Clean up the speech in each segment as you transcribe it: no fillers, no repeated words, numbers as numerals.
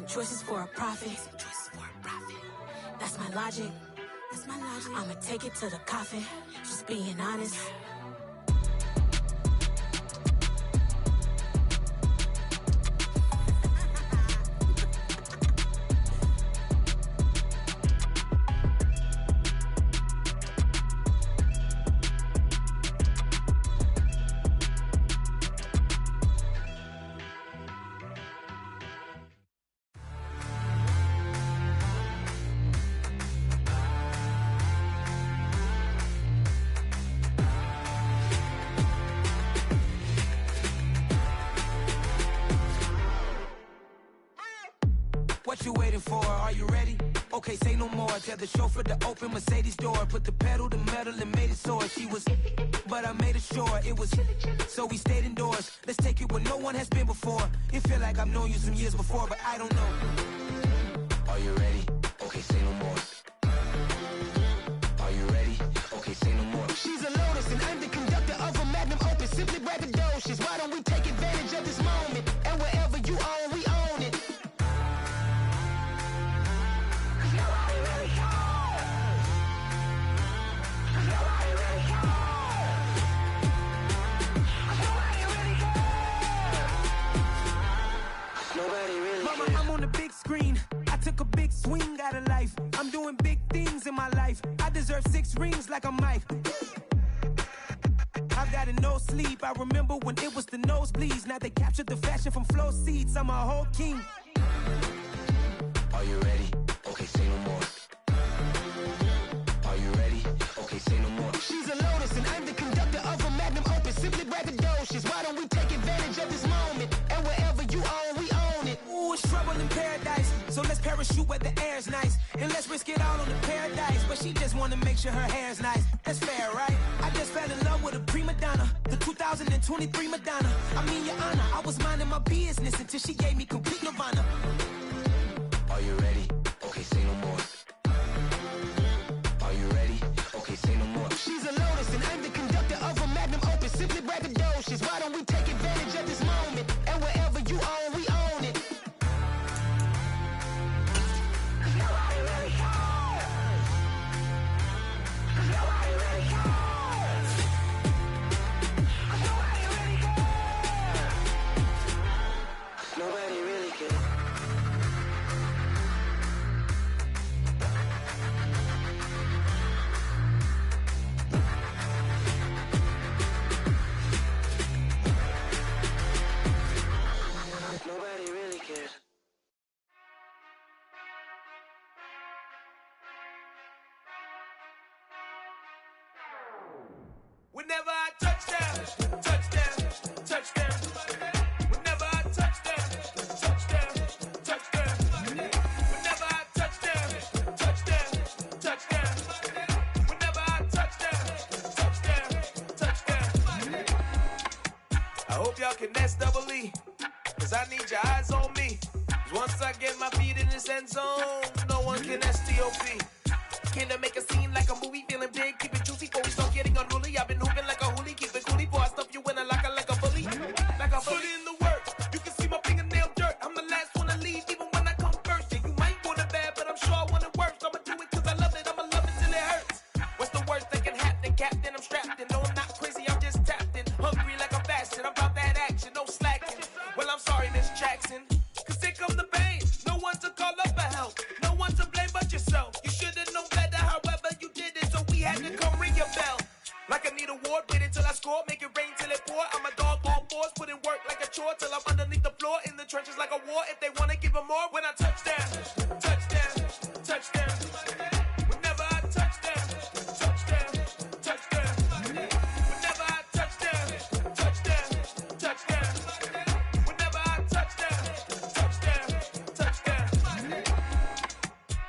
some choices for a profit. That's my logic. I'ma take it to the coffin. Just being honest. What you waiting for? Are you ready? Okay, say no more. Tell the chauffeur to open Mercedes door. Put the pedal to metal and made it soar. She was, but I made it sure it was. So we stayed indoors. Let's take it where no one has been before. It feel like I've known you some years before, but I don't know. Are you ready? Okay, say no more. Are you ready? Okay, say no more. She's a lotus and I'm the conductor of a magnum opus. Simply braggadocious. Why don't we take advantage of this moment? And wherever you own, we own it. Mama, I'm on the big screen. I took a big swing out of life. I'm doing big things in my life. I deserve 6 rings like a Mike. I've got no sleep. I remember when it was the nosebleeds. Now they captured the fashion from flow seats. I'm a whole king. Are you ready? Okay, say no more. Are you ready? Okay, say no more. She's a lotus and I'm the conductor of a magnum opus. Simply braggadocious. Why don't we take advantage of this moment? And wherever you own, we own it. Ooh, it's trouble in paradise. So let's parachute where the air's nice. And let's risk it all on the paradise. But she just wanna make sure her hair's nice. That's fair, right? I just fell in love with a prima donna. The 2023 Madonna. I mean, your honor, I was minding my business until she gave me complete nirvana. Are you ready? Okay, say no more. Are you ready? Okay, say no more. She's a lotus and I'm the conductor of a magnum opus. Simply braggadocious. Why don't we take advantage of this moment? And wherever you own, we own it. Nobody really cares. Nobody really cares. Whenever I touchdown, touchdown, touchdown. Whenever I touchdown, touchdown, touchdown. Whenever I touchdown, touchdown, touchdown. Whenever I touchdown, touchdown, touchdown. I hope y'all can nest double E, cause I need your eyes on me. 'Cause once I get my feet in this end zone, no one can STOP. Can I make a scene like a movie, feeling big, keep it juicy before we start getting unruly. I've been hooping like a hoolie, keep it coolie before I stuff you in a locker like a bully. Like a bully in the work, you can see my fingernail dirt. I'm the last one to leave, even when I come first. Yeah, you might want it bad, but I'm sure I want it worse. I'ma do it cause I love it, I'ma love it till it hurts. What's the worst that can happen, Captain? I'm strapped in, no I'm not crazy, I'm just tapped in. Hungry like I'm fasting, I'm about that action, no slacking. Well, I'm sorry, Miss Jackson, cause here come the pain. No one to call up for help, no one to blame but yourself. You should've known better, however you did it, so we had to come ring your bell. Like I need a ward, wait until I score, make it rain till it pour. I'm a dog on fours, put in work like a chore till I'm underneath the floor, in the trenches like a war. If they wanna give them more, when I touchdown, touchdown, touchdown. Whenever I touchdown, touchdown, touchdown. Whenever I touchdown, touchdown, touchdown. Whenever I touchdown, touchdown, touchdown.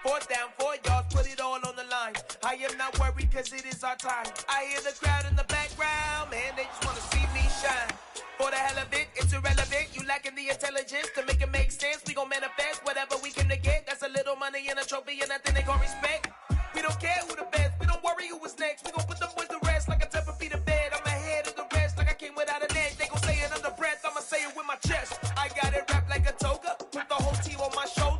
4th down, 4 yards, put it all on the line. I am not worried cause it is our time. I hear the crowd in the background, man, they just wanna see me shine. For the hell of it, it's irrelevant. You lacking the intelligence to make it make sense. We gon' manifest whatever we can to get. That's a little money and a trophy and nothing they gon' respect. We don't care who the best, we don't worry who was next. We gon' put them boys to rest like a 10 feet of bed. I'm ahead of the rest like I came without a net. They gon' say it under breath, I'ma say it with my chest. I got it wrapped like a toga, put the whole team on my shoulder.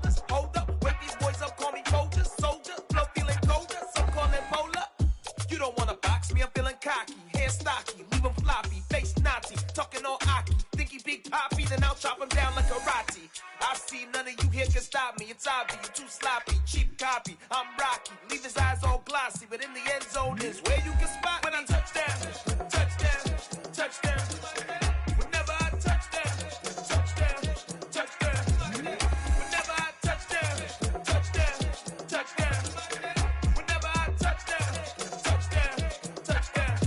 and I'll chop them down like karate. I see none of you here can stop me. It's obvious, you too sloppy, cheap copy. I'm Rocky, leave his eyes all glossy, but in the end zone is where you can spot when I touch down, touchdown, touchdown. Whenever I touch down, touchdown, touchdown. Whenever I touch down, touchdown, touchdown. Whenever I touch down, touchdown, touchdown.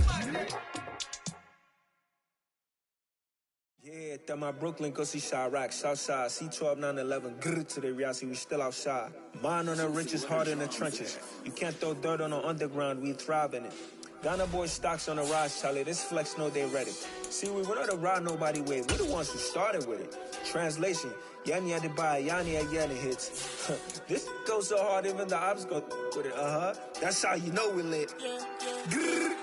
Yeah, that my Brooklyn go see Chirac, Southside, C12 911, grrr to the reality, we still outside. Mine on the richest, heart in the trenches. You can't throw dirt on the underground, we thrive in it. Ghana boys stocks on the rise, Charlie, this flex know they ready. See, we not the ride nobody with, we the ones who started with it. Translation, Yani had to buy, Yani had Yanni hits. This goes so hard, even the ops go with it, That's how you know we lit. Grrr.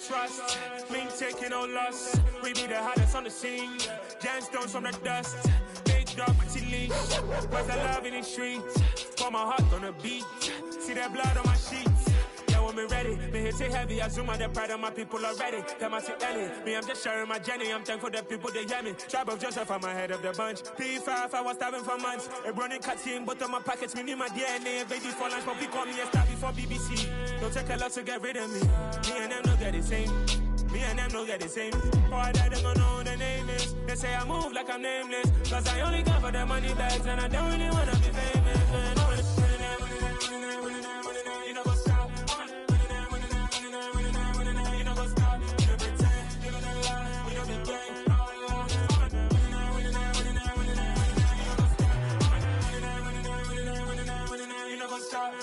Trust, we ain't taking no loss. We be the hottest on the scene. Gemstones from the dust. Big dog, pretty leash. Where's the love in the streets? Pour my heart on the beat. See that blood on my sheets. Yeah, when me ready, me hit it heavy. I zoom on the pride of my people already. Them I see Ellie. Me, I'm just sharing my journey. I'm thankful the people they hear me. Tribe of Joseph, I'm ahead of the bunch. P5, I was starving for months. A running cutting, but on my pockets, me need my DNA. Baby for lunch, but we call me a star before BBC. Don't take a lot to get rid of me. Me and them know that the same. Me and them know that the same. Boy, that they gon' know who the name is. They say I move like I'm nameless. Cause I only got for the money bags. And I don't really wanna be famous, man. You know what's up? You know what's up? You know pretend. You know lie. We don't be gang. You know what's up?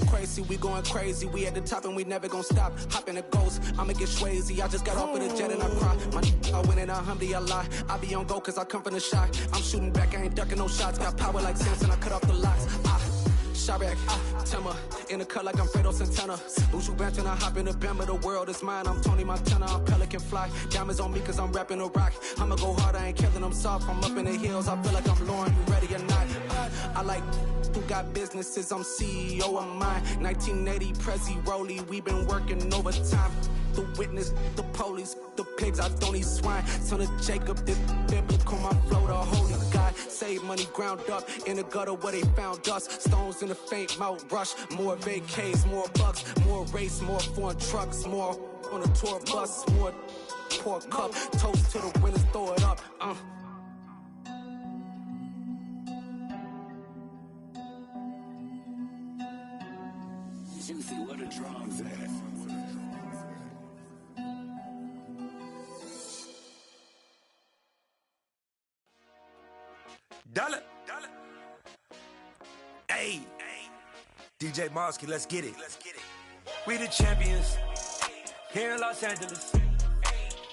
Crazy, we going crazy. We at the top and we never gon' stop. Hop in the ghost, I'ma get swayzy. I just got off with a jet and I cry. My I win in a Humvee, I lie. I be on go cause I come from the shot. I'm shooting back, I ain't ducking no shots. Got power like Samson, I cut off the locks. Chirac, Timmer, in the cut like I'm Fredo Santana. Buju Banton, I hop in the Bama, the world is mine. I'm Tony Montana, I'm Pelican Fly. Diamonds on me cause I'm rapping a rock. I'ma go hard, I ain't killing them soft. I'm up in the hills, I feel like I'm Lauren, you ready or not? I like who got businesses, I'm CEO of mine. 1980 Prezi Rolly, we been working overtime. The witness, the police, the pigs, I don't eat swine. Son of Jacob, this biblical, my flow, the holy God. Save money ground up in the gutter where they found us. Stones in the faint mouth rush. More vacays, more bucks, more race, more foreign trucks, more on a tour bus, more pour cup. Toast to the winners, throw it up. Juicy, what a drums at. Dollar. Hey. DJ Mosky, let's get it. We the champions here in Los Angeles.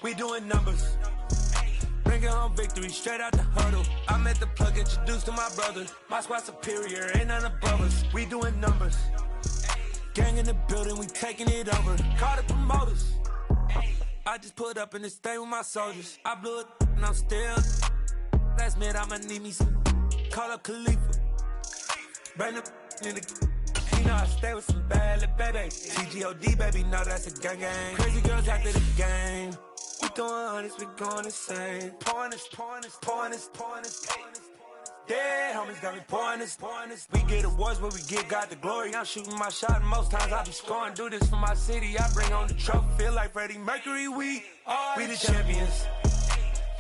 We doing numbers. Bringing home victory straight out the huddle. I'm at the plug, introduced to my brother. My squad superior, ain't none above us. We doing numbers. Gang in the building, we taking it over. Call the promoters. I just put up in this thing with my soldiers. I blew it and I'm still. Last minute, I'ma need me some. Call up Khalifa. Bring the in the. You know I stay with some bad little baby. TGOD, baby, no, that's a gang gang. Crazy girls after the game. We throwing hundreds, we going insane. Pouring this. Yeah, homies got me pouring this. We get awards, but we get God the glory. I'm shooting my shot, and most times I be scoring. Do this for my city, I bring on the trophy. Feel like Freddie Mercury, we the champions.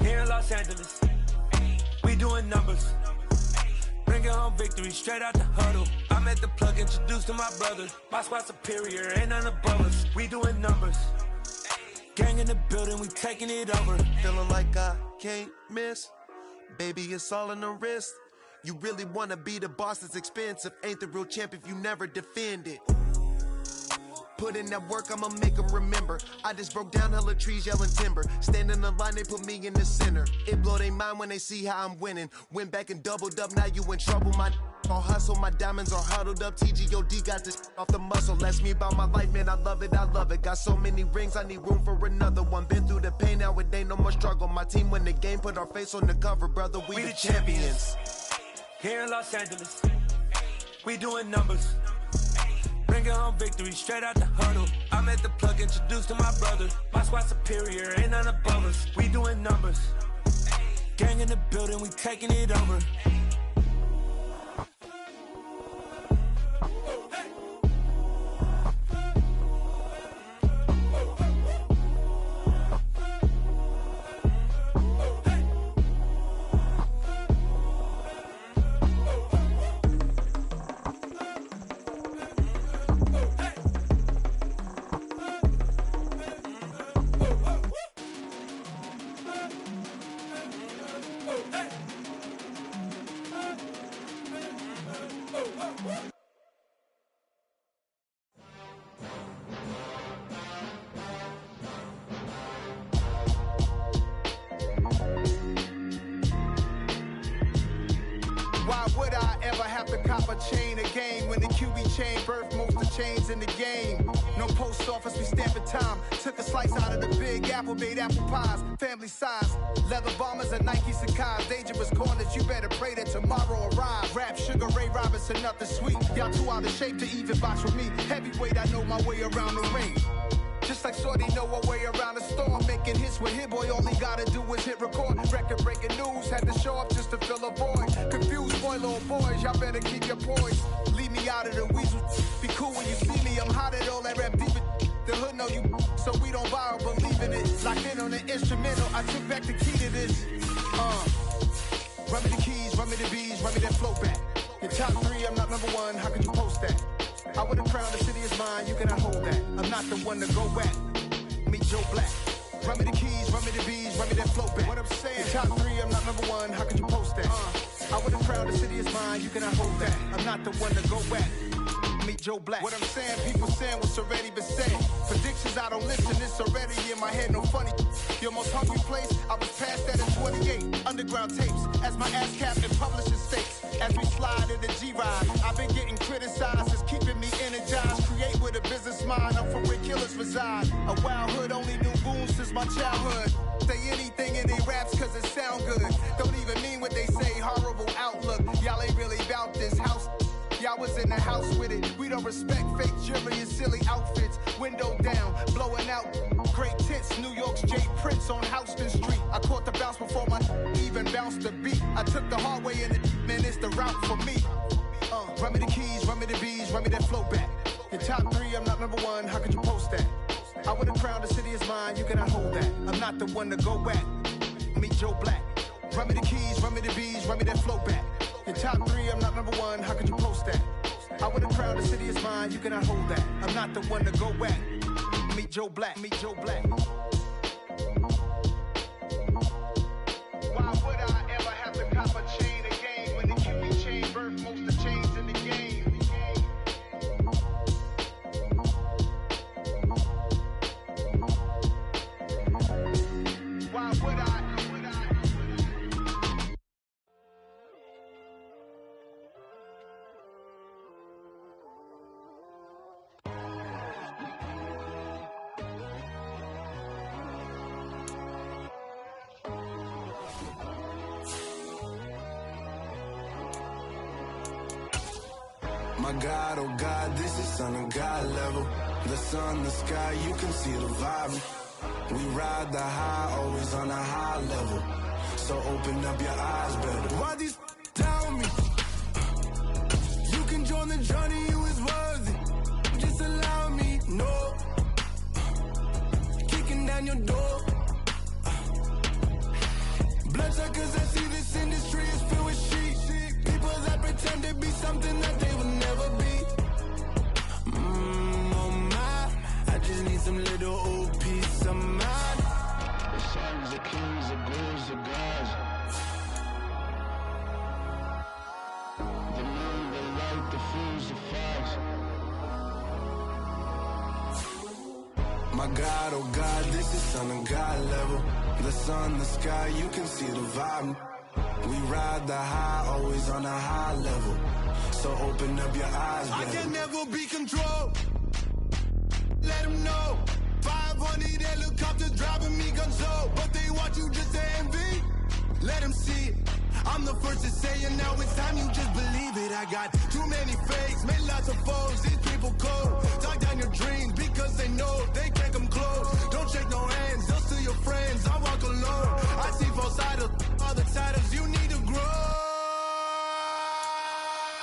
Here in Los Angeles. We doing numbers. Bringing home victory straight out the huddle. I'm at the plug, introduced to my brother. My squad superior, ain't none above us. We doing numbers. Gang in the building, we taking it over. Feeling like I can't miss. Baby, it's all in the wrist. You really wanna be the boss, it's expensive. Ain't the real champ if you never defend it. Put in that work, I'ma make them remember. I just broke down hella trees, yelling timber. Stand in the line, they put me in the center. It blow their mind when they see how I'm winning. Went back and doubled up, now you in trouble. My all hustle, my diamonds are huddled up. TGOD got this off the muscle. Ask me about my life, man, I love it, I love it. Got so many rings, I need room for another one. Been through the pain, now it ain't no more struggle. My team win the game, put our face on the cover, brother, we the champions. Here in Los Angeles, we doing numbers. Bringing home victory straight out the huddle. I'm at the plug, introduced to my brother. My squad superior, ain't none above us. We doing numbers. Gang in the building, we taking it over. Why would I ever have to cop a chain again when the QB chain birthed most of the chains in the game? No post office, we stamping time. Took a slice out of the big apple, made apple pies, family size. Leather bombers and Nike Sacai's. Dangerous corners, you better pray that tomorrow arrives. Rap, Sugar Ray Robinson, nothing sweet. Y'all too out of shape to even box with me. Heavyweight, I know my way around the ring. Just like Shorty know her way around the storm. Making hits with Hit Boy, all he gotta do is hit record. Record breaking news, had to show up just to fill a void. Confused boy, little boys, y'all better keep your poise. Leave me out of the weasel. Be cool when you see me, I'm hot at all that rap deep. The hood know you, so we don't borrow, believe in it. Locked in on the instrumental, I took back the key to this. Run me the keys, run me the bees, run me that flow back. Your top three, I'm not number one, how could you post that? I would've crowned the city is mine, you cannot hold that. I'm not the one to go at. Meet Joe Black. Run me the keys, run me the bees, run me that flow back. What I'm saying, your top three, I'm not number one, how could you post that? I would've crowned the city is mine, you cannot hold that. I'm not the one to go at. Meet Joe Black. What I'm saying, people saying what's already been said. Predictions, I don't listen, it's already in my head, no funny. Your most hungry place, I was past that in 28. Underground tapes, as my ass cap in publishing states. As we slide in the G-Ride, I've been getting criticized, it's keeping me energized. Create with a business mind, I'm from where killers reside. A wild hood, only knew goons since my childhood. Say anything in they raps cause it sound good. Don't even mean what they say, horrible outlook. Y'all ain't really about this house. Y'all was in the house with it. We don't respect fake jewelry and silly outfits. Window down, blowing out. Great tits, New York's J. Prince on Houston Street. I caught the bounce before my even bounced the beat. I took the hard way in it, man, it's the route for me. Run me the keys, run me the bees, run me that flow back. Your top three, I'm not number one, how could you post that? I would've crowned the city is mine, you cannot hold that. I'm not the one to go at. Meet Joe Black. Run me the keys, run me the bees, run me that flow back. Your top three, I'm not number one, how could you post that? I would've crowned the city is mine, you cannot hold that. I'm not the one to go at. Meet Joe Black, meet Joe Black. Why would I ever have to cop a chain again when the QB chain birthed most of the chains in the game? Why would I? My God, oh God, this is Son of God level. The sun, the sky, you can see the vibe. We ride the high, always on a high level. So open up your eyes better. Why these tell me? You can join the journey, you is worthy. Just allow me, no. Kicking down your door. Bloodsuckers, I see this industry is filled with sheep. People that pretend to be something that they will never be. Oh my, I just need some little old peace of mind. The sons, the kings, the ghouls, the gods. My God, oh God, this is son of God level. The sun, the sky, you can see the vibe. We ride the high, always on a high level. So open up your eyes, baby. I can never be controlled. Let them know. 500 helicopters driving me console. But they want you just to envy. Let them see it. I'm the first to say it, now it's time you just believe it. I got too many fakes, made lots of foes. These people cold. Talk down your dreams because they know they can't come close. Don't shake no hands, they'll steal your friends. I walk alone. I see false idols, all the titles you need to grow.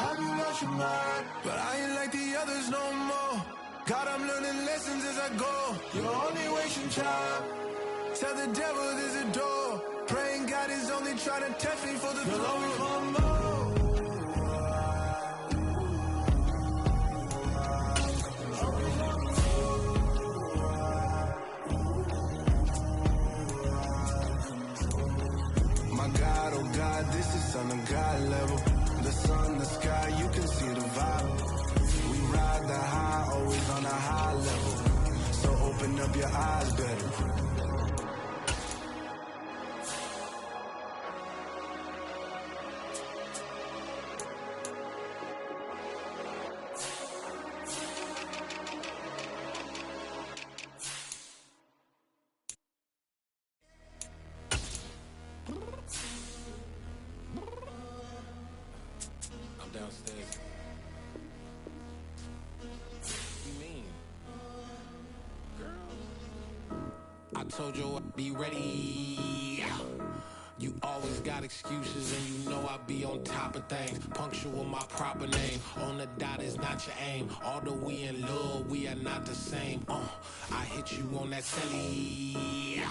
Have you lost your mind? But I ain't like the others no more. God, I'm learning lessons as I go. You're only wasting time. Tell the devil there's a door. Praying God is only trying to test me for the glory for more. My God, oh God, this is son of God level. The sun, the sky, you can see the vibe. We ride the high, always on a high level. So open up your eyes, better. I'm downstairs. What you mean? Girl. I told you I'd be ready. You always got excuses and you know I be on top of things. Punctual my proper name. On the dot is not your aim. Although we in love, we are not the same. I hit you on that celly.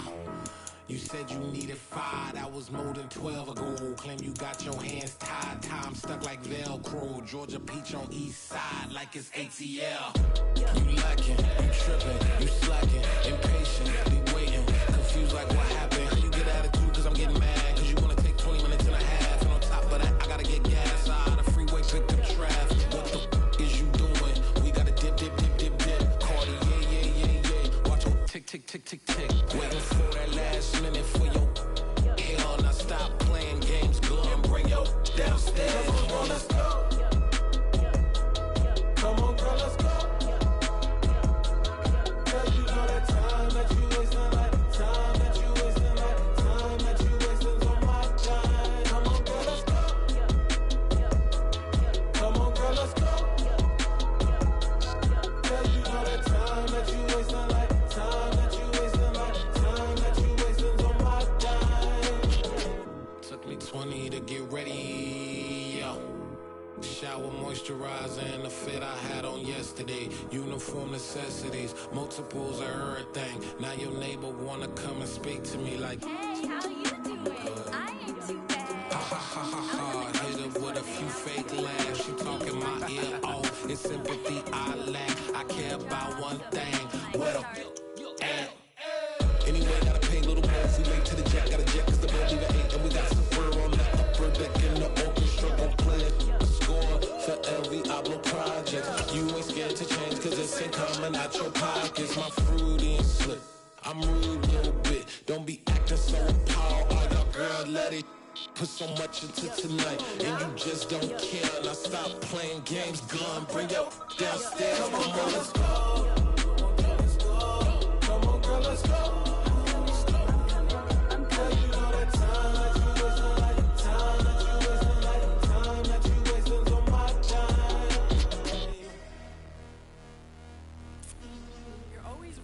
You said you needed 5, that was more than 12 ago. Claim you got your hands tied, time stuck like Velcro. Georgia peach on east side like it's ATL. You lacking, you tripping, you slacking, impatient, be waiting, confused like what happened. How you get attitude cause I'm getting mad, cause you wanna take 20 minutes and a half. And on top of that, I gotta get gas out of the freeway, pick up traffic. What the is you doing? We gotta dip, dip, dip, dip, dip. Cardi, yeah. Watch your tick, tick, tick, tick, tick. Waiting for that last minute for your hell. Now stop playing games, go and bring your downstairs. Come on, girl, let's go. Come on, girl, let's go. Cause you know that time that you wasting, like time that you wasting, like time that you wasting's on my time. Come on, girl, let's go. Come on, girl, let's go. Cause you know that time that you wasting, like time that you wasting, like time that you wasting's on my time. Took me 20 to get ready. Shower moisturizer and the fit I had on yesterday. Uniform necessities, multiples of everything. Now your neighbor wanna come and speak to me like, hey, how you doing? I ain't too bad. ha ha ha ha ha. Hit her with a few fake laughs. She talking my ear off. It's sympathy I lack. I care about one thing. What a at. Anyway, gotta pay a little more. If we late to the jet, gotta jet cause the boat leave at 8. And we got some fur on the upper deck in the orchestra. Gon' play a score for every album project. You ain't scared to change cause it's ain't coming out your pockets. My fruity and slip. I'm rude a little bit. Don't be acting so appalled. All y'all girl, let it put so much into tonight. And you just don't care. Now stop playing games. Gun, bring your downstairs. Come on, girl, let's go. Come on, girl, let's go.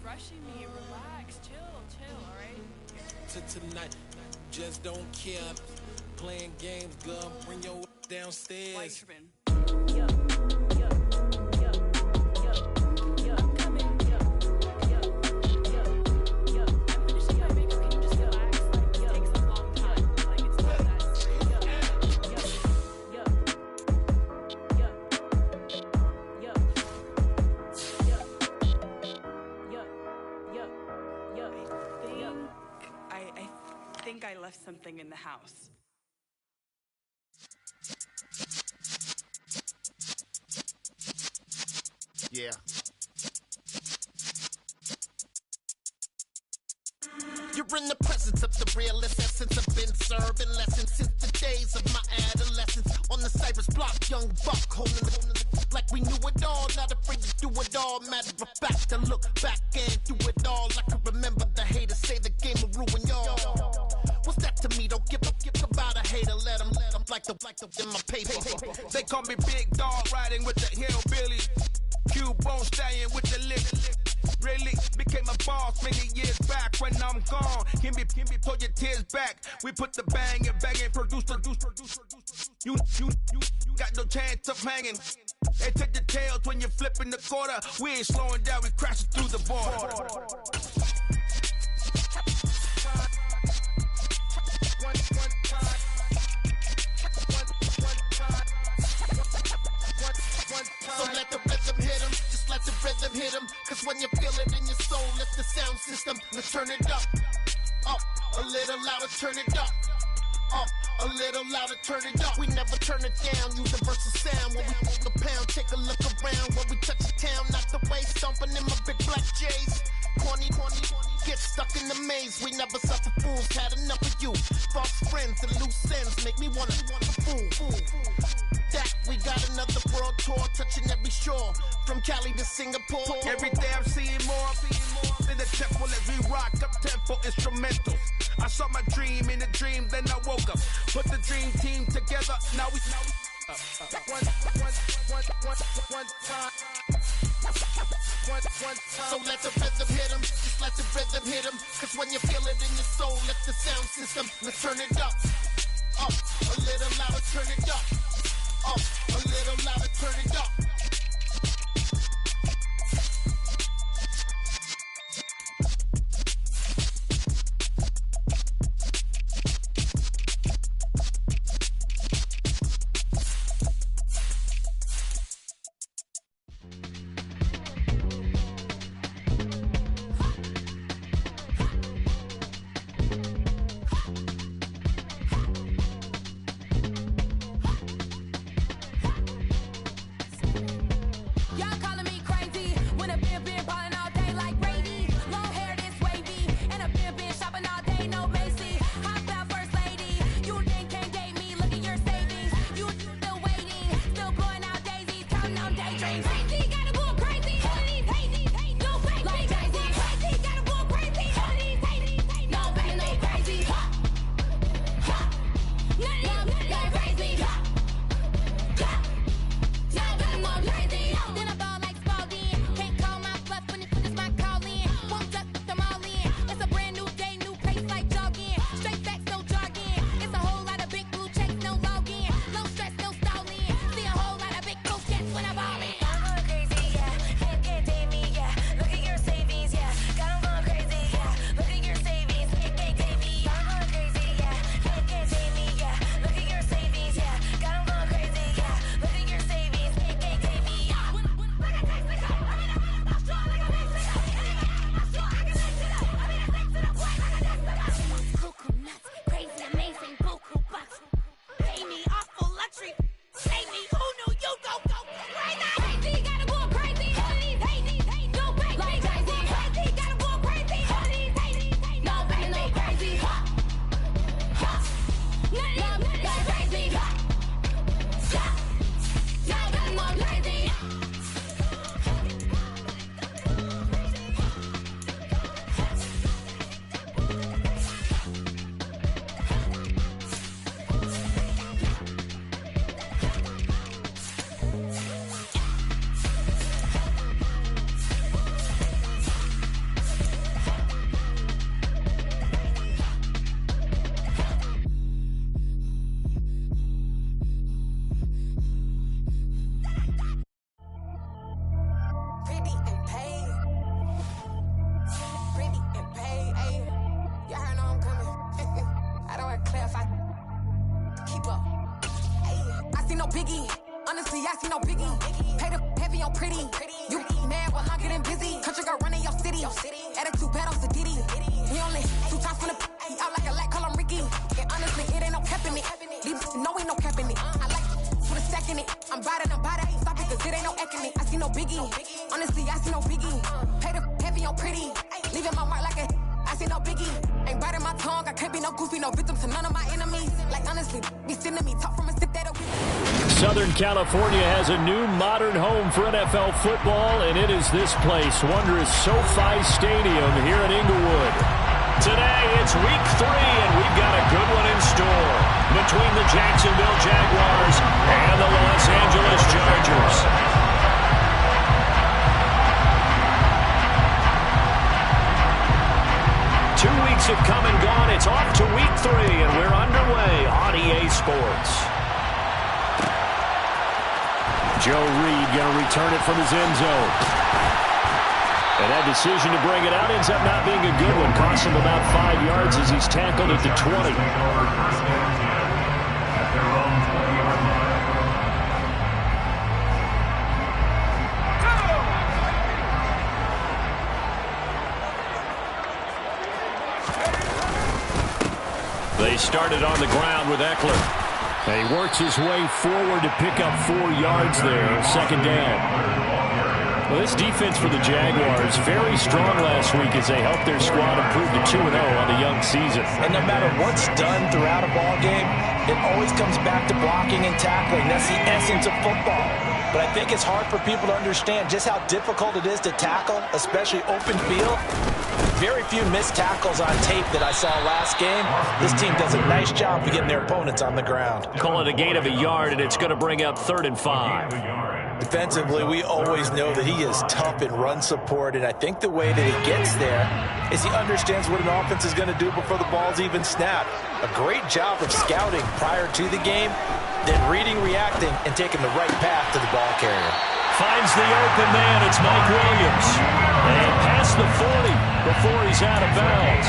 Rushing me, relax, chill, alright? To tonight, just don't care. Playing games, gun, bring your downstairs. White tripping. I think I left something in the house. Yeah. in the presence of the realest essence. I've been serving lessons since the days of my adolescence. On the Cypress block, young buck holding the like we knew it all. Not afraid to do it all. Matter of fact, to look back and do it all. I can remember the haters say the game will ruin y'all. What's that to me? Don't give about a hater. Let them like the in my paper. They call me Big Dog, riding with the hillbillies. Q-Bone staying with the lip. Really became a boss many years back. When I'm gone, can be pull your tears back. We put the bang and produce. You got no chance of hanging. They take the tails when you're flipping the quarter. We ain't slowing down, we crashing through the border. So let the rhythm hit him, just let the rhythm hit him. Cause when you feel it in your soul, lift the sound system. Let's turn it up, a little louder, turn it up. A little louder, turn it up. We never turn it down, universal sound. When we hold the pound, take a look around. When we touch the town, not the way, stomping in my big black J's. Corny, get stuck in the maze. We never suffer fools, had enough of you. False friends and loose ends make me wanna fool. That we got another world tour, touching every shore, from Cali to Singapore. Every day I'm seeing more in the temple as we rock up tempo instrumentals. I saw my dream in a dream, then I woke up. Put the dream team together, now we So let the rhythm hit him, just let the rhythm hit him. Cause when you feel it in your soul, lift the sound system. Let's turn it up, a little louder, turn it up. A little louder, turn it up. Biggie. Honestly, I see no biggie. Pay the heavy on pretty. You mad while I'm getting busy. Country girl running your city. Attitude bad on Sadiddy. He only 2 times from the he out like a lack, call him Ricky. And honestly, it ain't no cap in it. These know ain't no cap in it. I like put a stack in it. I'm about it, stop it, cause it ain't no eck in it. I see no biggie. Honestly, I see no biggie. Pay the heavy on pretty. Leaving my mark like a I see no biggie. Ain't biting my tongue, I can't be no goofy, no victim to none of my enemies. Like honestly, be sending me talk from a stick that'll be. Southern California has a new modern home for NFL football, and it is this place, wondrous SoFi Stadium here in Inglewood. Today, it's week 3, and we've got a good one in store between the Jacksonville Jaguars and the Los Angeles Chargers. Two weeks have come and gone. It's off to week 3, and we're underway on EA Sports. Joe Reed going to return it from his end zone. And that decision to bring it out ends up not being a good one. Costs him about 5 yards as he's tackled at the 20. They started on the ground with Eckler. And he works his way forward to pick up 4 yards there, second down. Well, this defense for the Jaguars, very strong last week as they helped their squad improve to 2-0 on the young season. And no matter what's done throughout a ball game, it always comes back to blocking and tackling. That's the essence of football. But I think it's hard for people to understand just how difficult it is to tackle, especially open field. Very few missed tackles on tape that I saw last game. This team does a nice job of getting their opponents on the ground. Call it a gain of a yard, and it's going to bring up 3rd and 5. Defensively, we always know that he is tough in run support, and I think the way that he gets there is he understands what an offense is going to do before the ball's even snapped. A great job of scouting prior to the game, then reading, reacting, and taking the right path to the ball carrier. Finds the open man. It's Mike Williams. And past the 40 before he's out of bounds.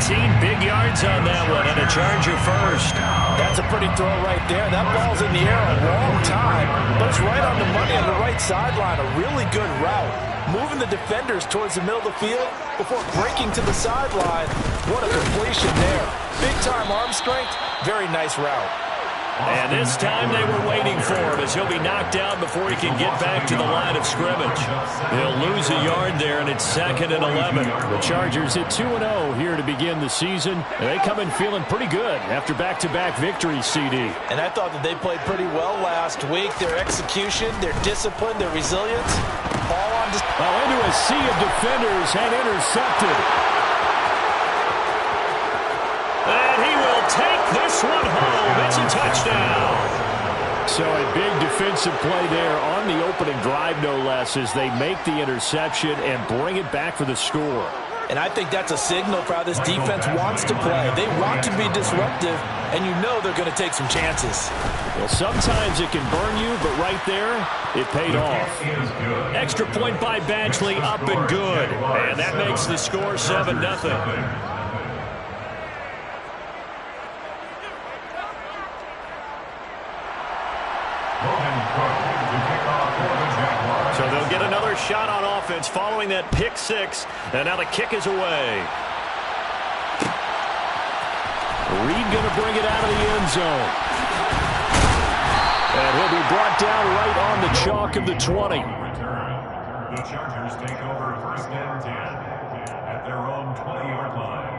18 big yards on that one, and a Charger first. That's a pretty throw right there. That ball's in the air a long time, but it's right on the money on the right sideline. A really good route. Moving the defenders towards the middle of the field before breaking to the sideline. What a completion there. Big-time arm strength. Very nice route. And this time they were waiting for him as he'll be knocked down before he can get back to the line of scrimmage. They'll lose a yard there, and it's 2nd and 11. The Chargers hit 2-0 here to begin the season. And they come in feeling pretty good after back-to-back victories, CD. And I thought that they played pretty well last week. Their execution, their discipline, their resilience, all on display. Well, into a sea of defenders and intercepted. And he will take this one home. It's a touchdown. So a big defensive play there on the opening drive, no less, as they make the interception and bring it back for the score. And I think that's a signal for how this defense wants to play. They want to be disruptive, and you know they're going to take some chances. Well, sometimes it can burn you, but right there, it paid off. Extra point by Badgley, up and good. And that makes the score 7-0. So they'll get another shot on offense following that pick 6, and now the kick is away. Reed going to bring it out of the end zone. And he'll be brought down right on the chalk of the 20. The Chargers take over 1st and 10 at their own 20-yard line.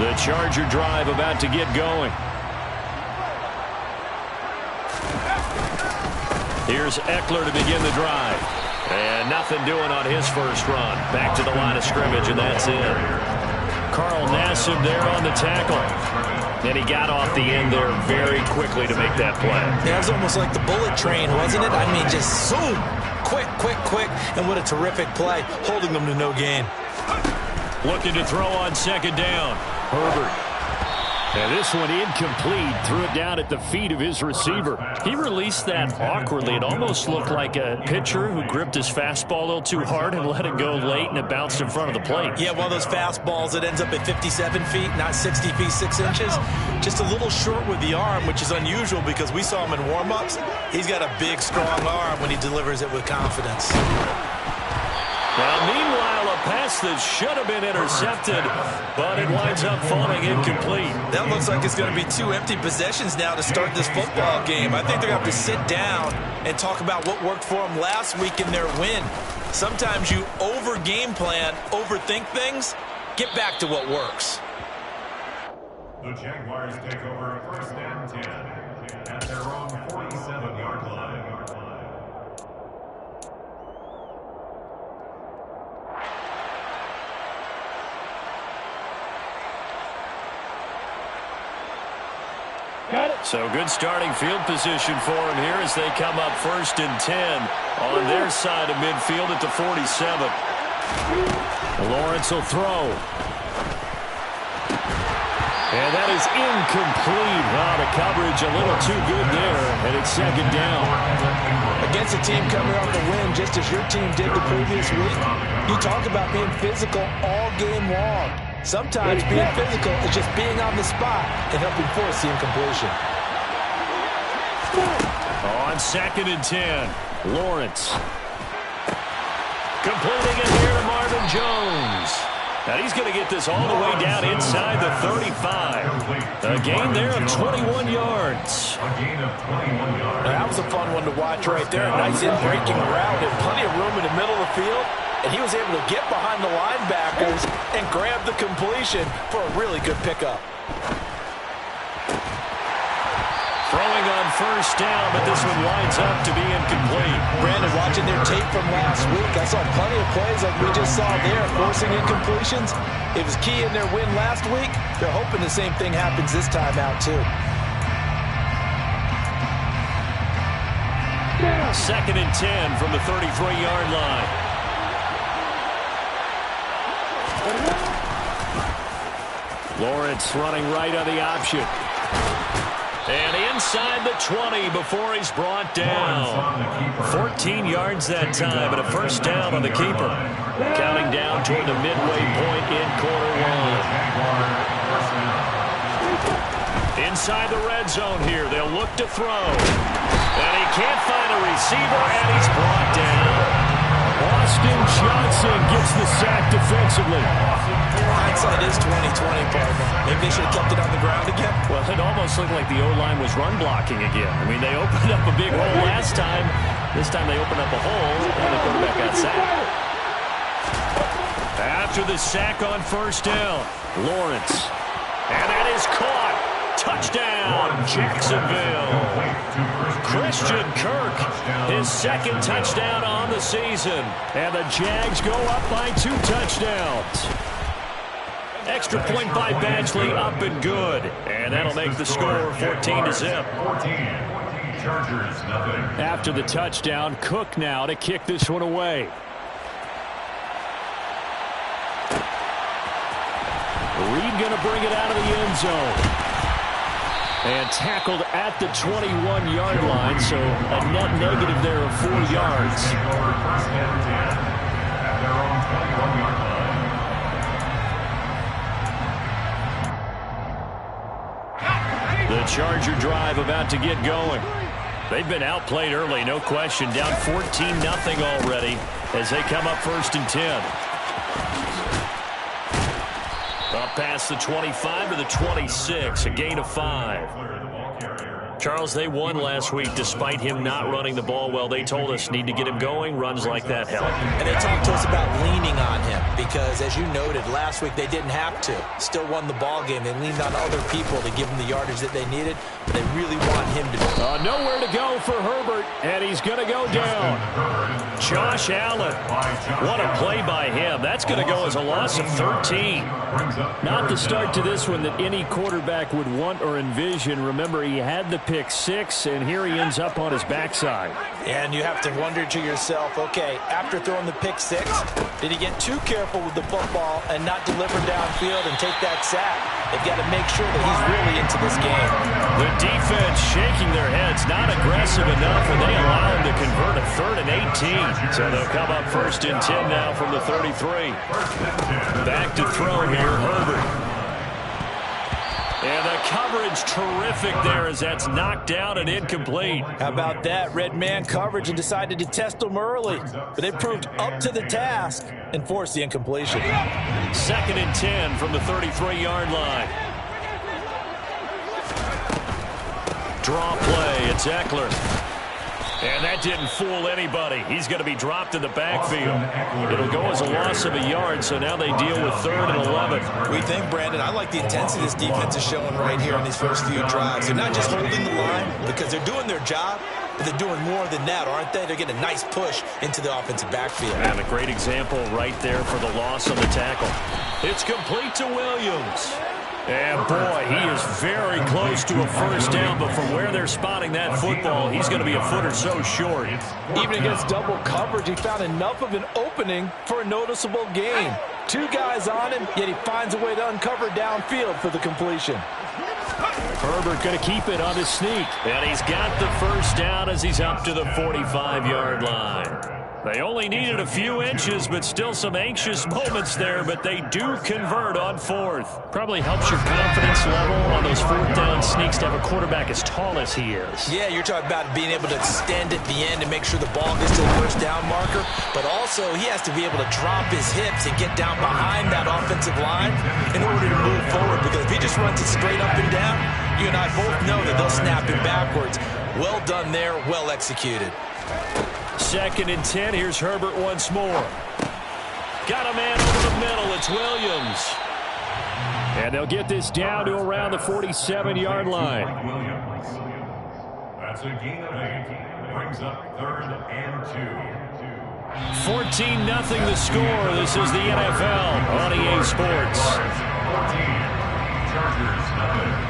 The Charger drive about to get going. Here's Eckler to begin the drive. And nothing doing on his first run. Back to the line of scrimmage, and that's in. Carl Nassib there on the tackle. And he got off the end there very quickly to make that play. That was almost like the bullet train, wasn't it? I mean, just zoom. Quick, quick, quick. And what a terrific play, holding them to no gain. Looking to throw on 2nd down. Herbert. And this one incomplete. Threw it down at the feet of his receiver. He released that awkwardly. It almost looked like a pitcher who gripped his fastball a little too hard and let it go late, and it bounced in front of the plate. Yeah, one of those fastballs that ends up at 57 feet, not 60 feet, 6 inches. Just a little short with the arm, which is unusual because we saw him in warm-ups. He's got a big, strong arm when he delivers it with confidence. Well, meanwhile, a pass pass that should have been intercepted, but it winds up falling incomplete. That looks like it's going to be 2 empty possessions now to start this football game. I think they're going to have to sit down and talk about what worked for them last week in their win. Sometimes you over-game plan, overthink things, get back to what works. The Jaguars take over 1st and 10 at their own 47-yard line. So good starting field position for him here as they come up 1st and 10 on their side of midfield at the 47. Lawrence will throw. And that is incomplete. Wow, the coverage a little too good there, and it's 2nd down. Against a team coming off a win, just as your team did the previous week, you talk about being physical all game long. Sometimes being physical is just being on the spot and helping force the incompletion. On 2nd and 10, Lawrence. Completing it here to Marvin Jones. Now he's going to get this all the way down inside the 35. A gain there of 21 yards. A gain of 21 yards. That was a fun one to watch right there. A nice in-breaking route and plenty of room in the middle of the field. And he was able to get behind the linebackers and grab the completion for a really good pickup. Throwing on 1st down, but this one winds up to be incomplete. Brandon, watching their tape from last week, I saw plenty of plays like we just saw there, forcing incompletions. It was key in their win last week. They're hoping the same thing happens this time out, too. 2nd and 10 from the 33-yard line. Lawrence running right on the option. And inside the 20 before he's brought down. 14 yards that time, but a 1st down on the keeper. Counting down toward the midway point in quarter 1. Inside the red zone here, they'll look to throw. And he can't find a receiver, and he's brought down. Austin Johnson gets the sack defensively. Hindsight is 20/20, partner. Maybe they should have kept it on the ground again. Well, it almost looked like the O-line was run blocking again. I mean, they opened up a big hole last time. This time they opened up a hole, and the quarterback got sacked. After the sack on 1st down, Lawrence. And that is caught. Touchdown, Jacksonville. Christian Kirk, his 2nd touchdown on the season. And the Jags go up by 2 touchdowns. Extra point by Badgley, up and good. And that'll make the score 14-0. After the touchdown, Cook now to kick this one away. Reed going to bring it out of the end zone. And tackled at the 21-yard line, so a net negative there of 4 yards. The Charger drive about to get going. They've been outplayed early, no question. Down 14-0 already as they come up 1st and 10. Up past the 25 to the 26, a gain of 5. Charles, they won last week despite him not running the ball well. They told us need to get him going. Runs like that help. And they talked to us about leaning on him because, as you noted, last week they didn't have to. Still won the ball game. They leaned on other people to give them the yardage that they needed, but they really want him to. Nowhere to go for Herbert, and he's going to go down. Josh Allen. What a play by him. That's going to go as a loss of 13. Not the start to this one that any quarterback would want or envision. Remember, he had the pick 6, and here he ends up on his backside. And you have to wonder to yourself, okay, after throwing the pick 6, did he get too careful with the football and not deliver downfield and take that sack? They've got to make sure that he's really into this game. The defense shaking their heads, not aggressive enough, and they allow him to convert a 3rd and 18. So they'll come up 1st and 10 now from the 33. Back to throw here, Herbert. And the coverage terrific there as that's knocked down and incomplete. How about that? Red man coverage and decided to test him early. But they proved up to the task and forced the incompletion. 2nd and 10 from the 33-yard line. Draw play. It's Eckler. And that didn't fool anybody. He's going to be dropped in the backfield. It'll go as a loss of a yard, so now they deal with 3rd and 11. We think, Brandon, I like the intensity this defense is showing right here on these first few drives. They're not just holding the line because they're doing their job, but they're doing more than that, aren't they? They're getting a nice push into the offensive backfield. And a great example right there for the loss on the tackle. It's complete to Williams. And, boy, he is very close to a first down, but from where they're spotting that football, he's going to be a foot or so short. Even against double coverage, he found enough of an opening for a noticeable gain. 2 guys on him, yet he finds a way to uncover downfield for the completion. Herbert going to keep it on his sneak. And he's got the first down as he's up to the 45-yard line. They only needed a few inches, but still some anxious moments there, but they do convert on 4th. Probably helps your confidence level on those 4th down sneaks to have a quarterback as tall as he is. Yeah, you're talking about being able to extend at the end and make sure the ball gets to the first down marker, but also he has to be able to drop his hips and get down behind that offensive line in order to move forward, because if he just runs it straight up and down, you and I both know that they'll snap him backwards. Well done there, well executed. 2nd and 10. Here's Herbert once more. Got a man over the middle. It's Williams. And they'll get this down to around the 47-yard line. That's a gain of 8. Brings up 3rd and 2. 14-0 the score. This is the NFL on EA Sports. 14. Chargers 0.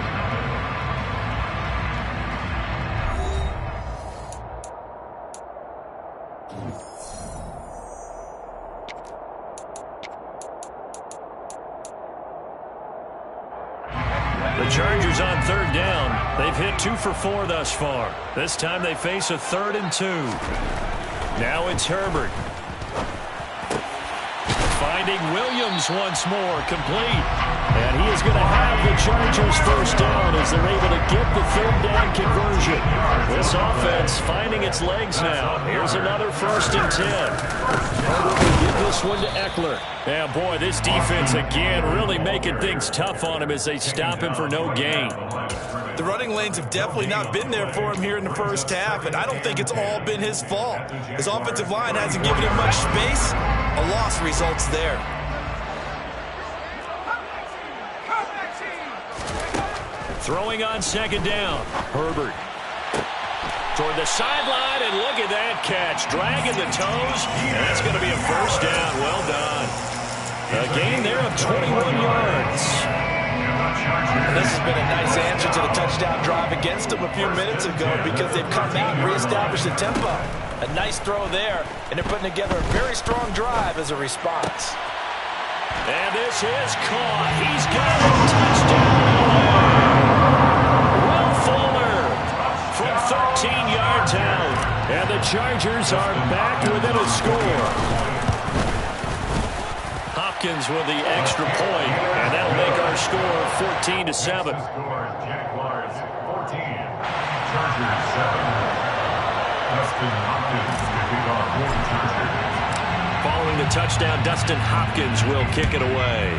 The Chargers on 3rd down. They've hit 2 for 4 thus far. This time they face a 3rd and 2. Now it's Herbert. Finding Williams once more, complete. And he is going to have the Chargers first down as they're able to get the 3rd down conversion. This offense finding its legs now. Here's another 1st and 10. Herbert will give this one to Eckler. And boy, this defense again really making things tough on him as they stop him for no gain. The running lanes have definitely not been there for him here in the first half, and I don't think it's all been his fault. His offensive line hasn't given him much space. A loss results there. Throwing on 2nd down. Herbert toward the sideline, and look at that catch. Dragging the toes, and that's going to be a first down. Well done. A gain there of 21 yards. And this has been a nice answer to the touchdown drive against them a few minutes ago, because they've come out and reestablished the tempo. A nice throw there, and they're putting together a very strong drive as a response. And this is caught. He's got a touchdown. Will Fuller from 13 yards out. And the Chargers are back within a score. Hopkins with the extra point, and that'll make our score 14-7. Jaguars 14, Chargers 7. Dustin Hopkins to kick off for the Chargers. Following the touchdown, Dustin Hopkins will kick it away.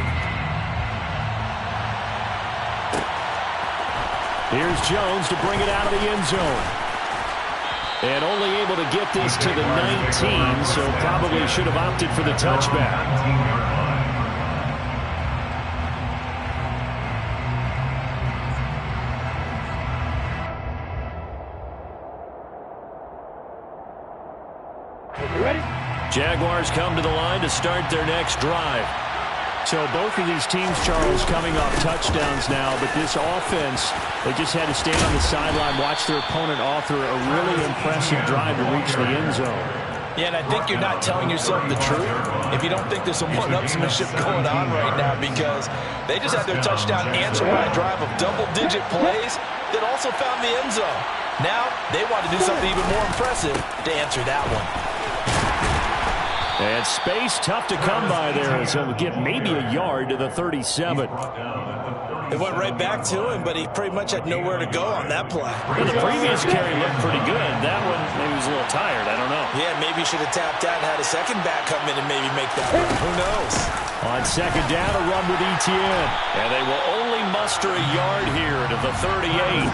Here's Jones to bring it out of the end zone. And only able to get this to the 19, so probably should have opted for the touchback. Jaguars come to the line to start their next drive. So both of these teams, Charles, coming off touchdowns now, but this offense, they just had to stand on the sideline, watch their opponent author a really impressive drive to reach the end zone. Yeah, and I think you're not telling yourself the truth if you don't think there's some one-upsmanship going on right now, because they just had their touchdown answered by a drive of double-digit plays that also found the end zone. Now they want to do something even more impressive to answer that one. And space tough to come by there, as he'll get maybe a yard to the 37. It went right back to him, but he pretty much had nowhere to go on that play. Well, the previous carry looked pretty good. That one, maybe he was a little tired. I don't know. Yeah, maybe he should have tapped out and had a second back come in and maybe make that run. Who knows? On second down, a run with Etienne. And they will only muster a yard here to the 38.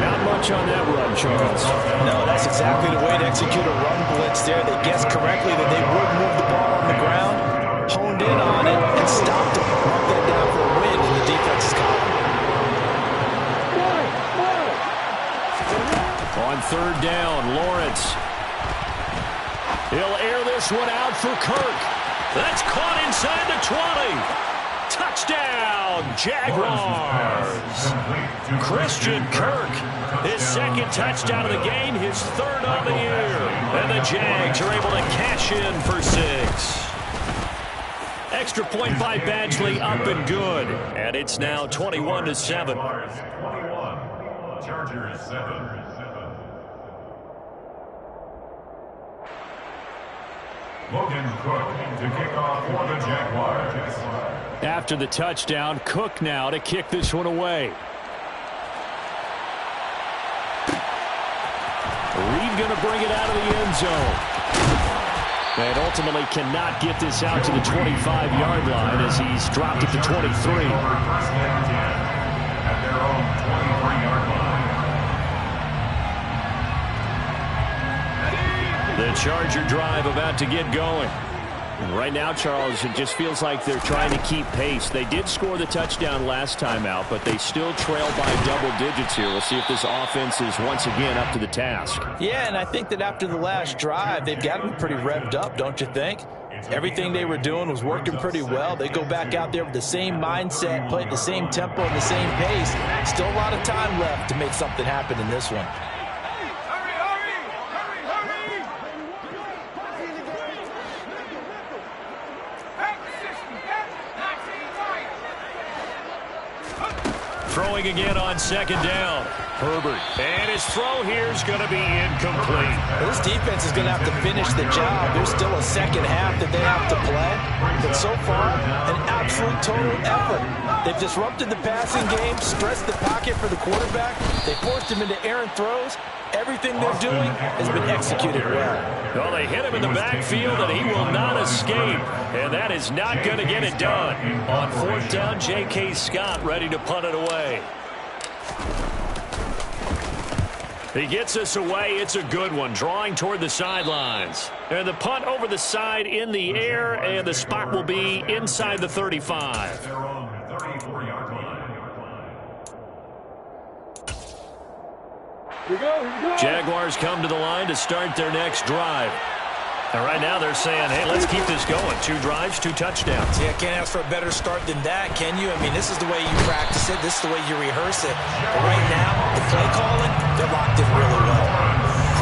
Not much on that run, Charles. No, that's exactly the way to execute a run blitz there. They guessed correctly that they would move the ball on the ground, honed in on it, and stopped him. Mark that down for a win in the defense's column. On third down, Lawrence. He'll air this one out for Kirk. That's caught inside the 20. Touchdown, Jaguars. Christian Kirk, his second touchdown of the game, his third on the year. And the Jags are able to cash in for 6. Extra point by Badgley, up and good. And it's now 21-7. Chargers 7. Logan Cook to kick off for the Jaguars. After the touchdown, Cook now to kick this one away. Reed going to bring it out of the end zone. And ultimately cannot get this out to the 25-yard line as he's dropped it to 23. First and 10 at their own 23-yard line. The Charger drive about to get going. And right now, Charles, it just feels like they're trying to keep pace. They did score the touchdown last time out, but they still trail by double digits here. We'll see if this offense is once again up to the task. Yeah, and I think that after the last drive, they've got to be pretty revved up, don't you think? Everything they were doing was working pretty well. They go back out there with the same mindset, play at the same tempo and the same pace. Still a lot of time left to make something happen in this one. Throwing again on second down. Herbert. And his throw here is going to be incomplete. This defense is going to have to finish the job. There's still a second half that they have to play. But so far, an absolute total effort. They've disrupted the passing game, stressed the pocket for the quarterback. They forced him into errant throws. Everything they're doing has been executed well. Well, they hit him in the backfield, and he will not escape. And that is not going to get it done. On fourth down, J.K. Scott ready to punt it away. He gets us away. It's a good one, drawing toward the sidelines. And the punt over the side in the air, and the spot will be inside the 35. Jaguars come to the line to start their next drive. And right now they're saying, hey, let's keep this going. 2 drives, 2 touchdowns. Yeah, can't ask for a better start than that, can you? I mean, this is the way you practice it. This is the way you rehearse it. But right now, the play calling, they're locked in really well.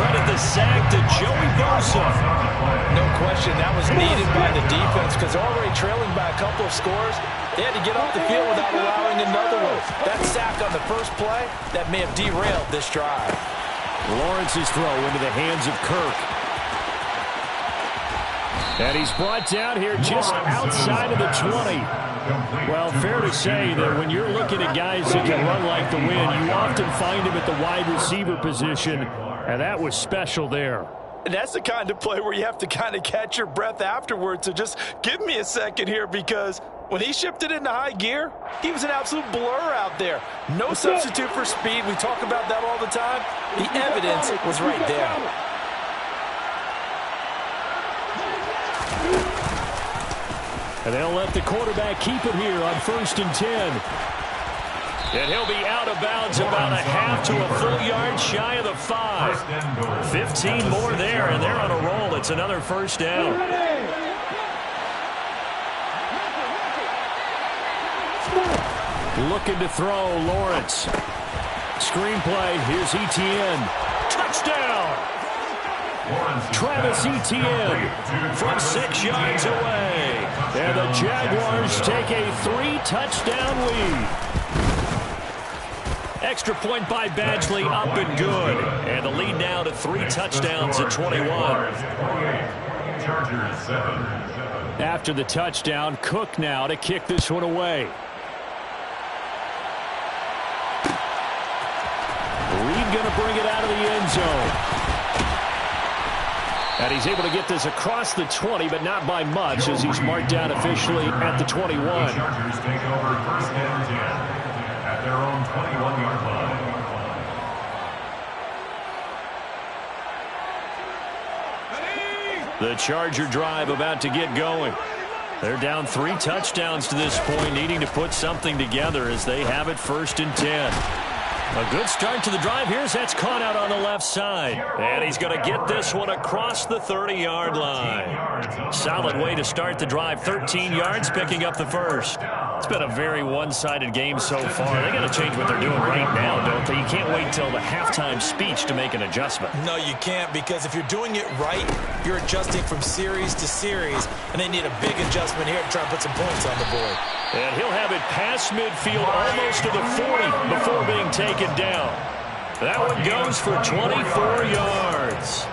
Credit the sack to Joey Bosa. No question, that was needed by the defense because they're already trailing by a couple of scores. They had to get off the field without allowing another one. That sack on the first play, that may have derailed this drive. Lawrence's throw into the hands of Kirk. And he's brought down here just outside of the 20. Well, fair to say that when you're looking at guys that can run like the wind, you often find him at the wide receiver position, and that was special there. And that's the kind of play where you have to kind of catch your breath afterwards. So just give me a second here, because when he shifted into high gear, he was an absolute blur out there. No substitute for speed. We talk about that all the time. The evidence was right there. And they'll let the quarterback keep it here on 1st and 10. And he'll be out of bounds about a half to a full yard shy of the 5. 15 more there, and they're on a roll. It's another first down. Looking to throw, Lawrence. Screenplay, here's Etienne. Touchdown! Travis Etienne from 6 yards away. And the Jaguars take a 3-touchdown lead. Extra point by Badgley, up and good. And the lead now to 3 touchdowns at 21. Chargers 7. After the touchdown, Cook now to kick this one away. Reed going to bring it out of the end zone. And he's able to get this across the 20, but not by much, as he's marked down officially at the 21. The Chargers take over first and 10 at their own 21-yard line. The Charger drive about to get going. They're down 3 touchdowns to this point, needing to put something together as they have it first and 10. A good start to the drive. That's caught out on the left side. And he's going to get this one across the 30-yard line. Solid way to start the drive. 13 yards, picking up the first. It's been a very one-sided game so far. They got to change what they're doing right now, don't they? You can't wait till the halftime speech to make an adjustment. No, you can't, because if you're doing it right, you're adjusting from series to series, and they need a big adjustment here to try and put some points on the board. And he'll have it past midfield, almost to the 40 before being taken down. That one goes for 24 yards.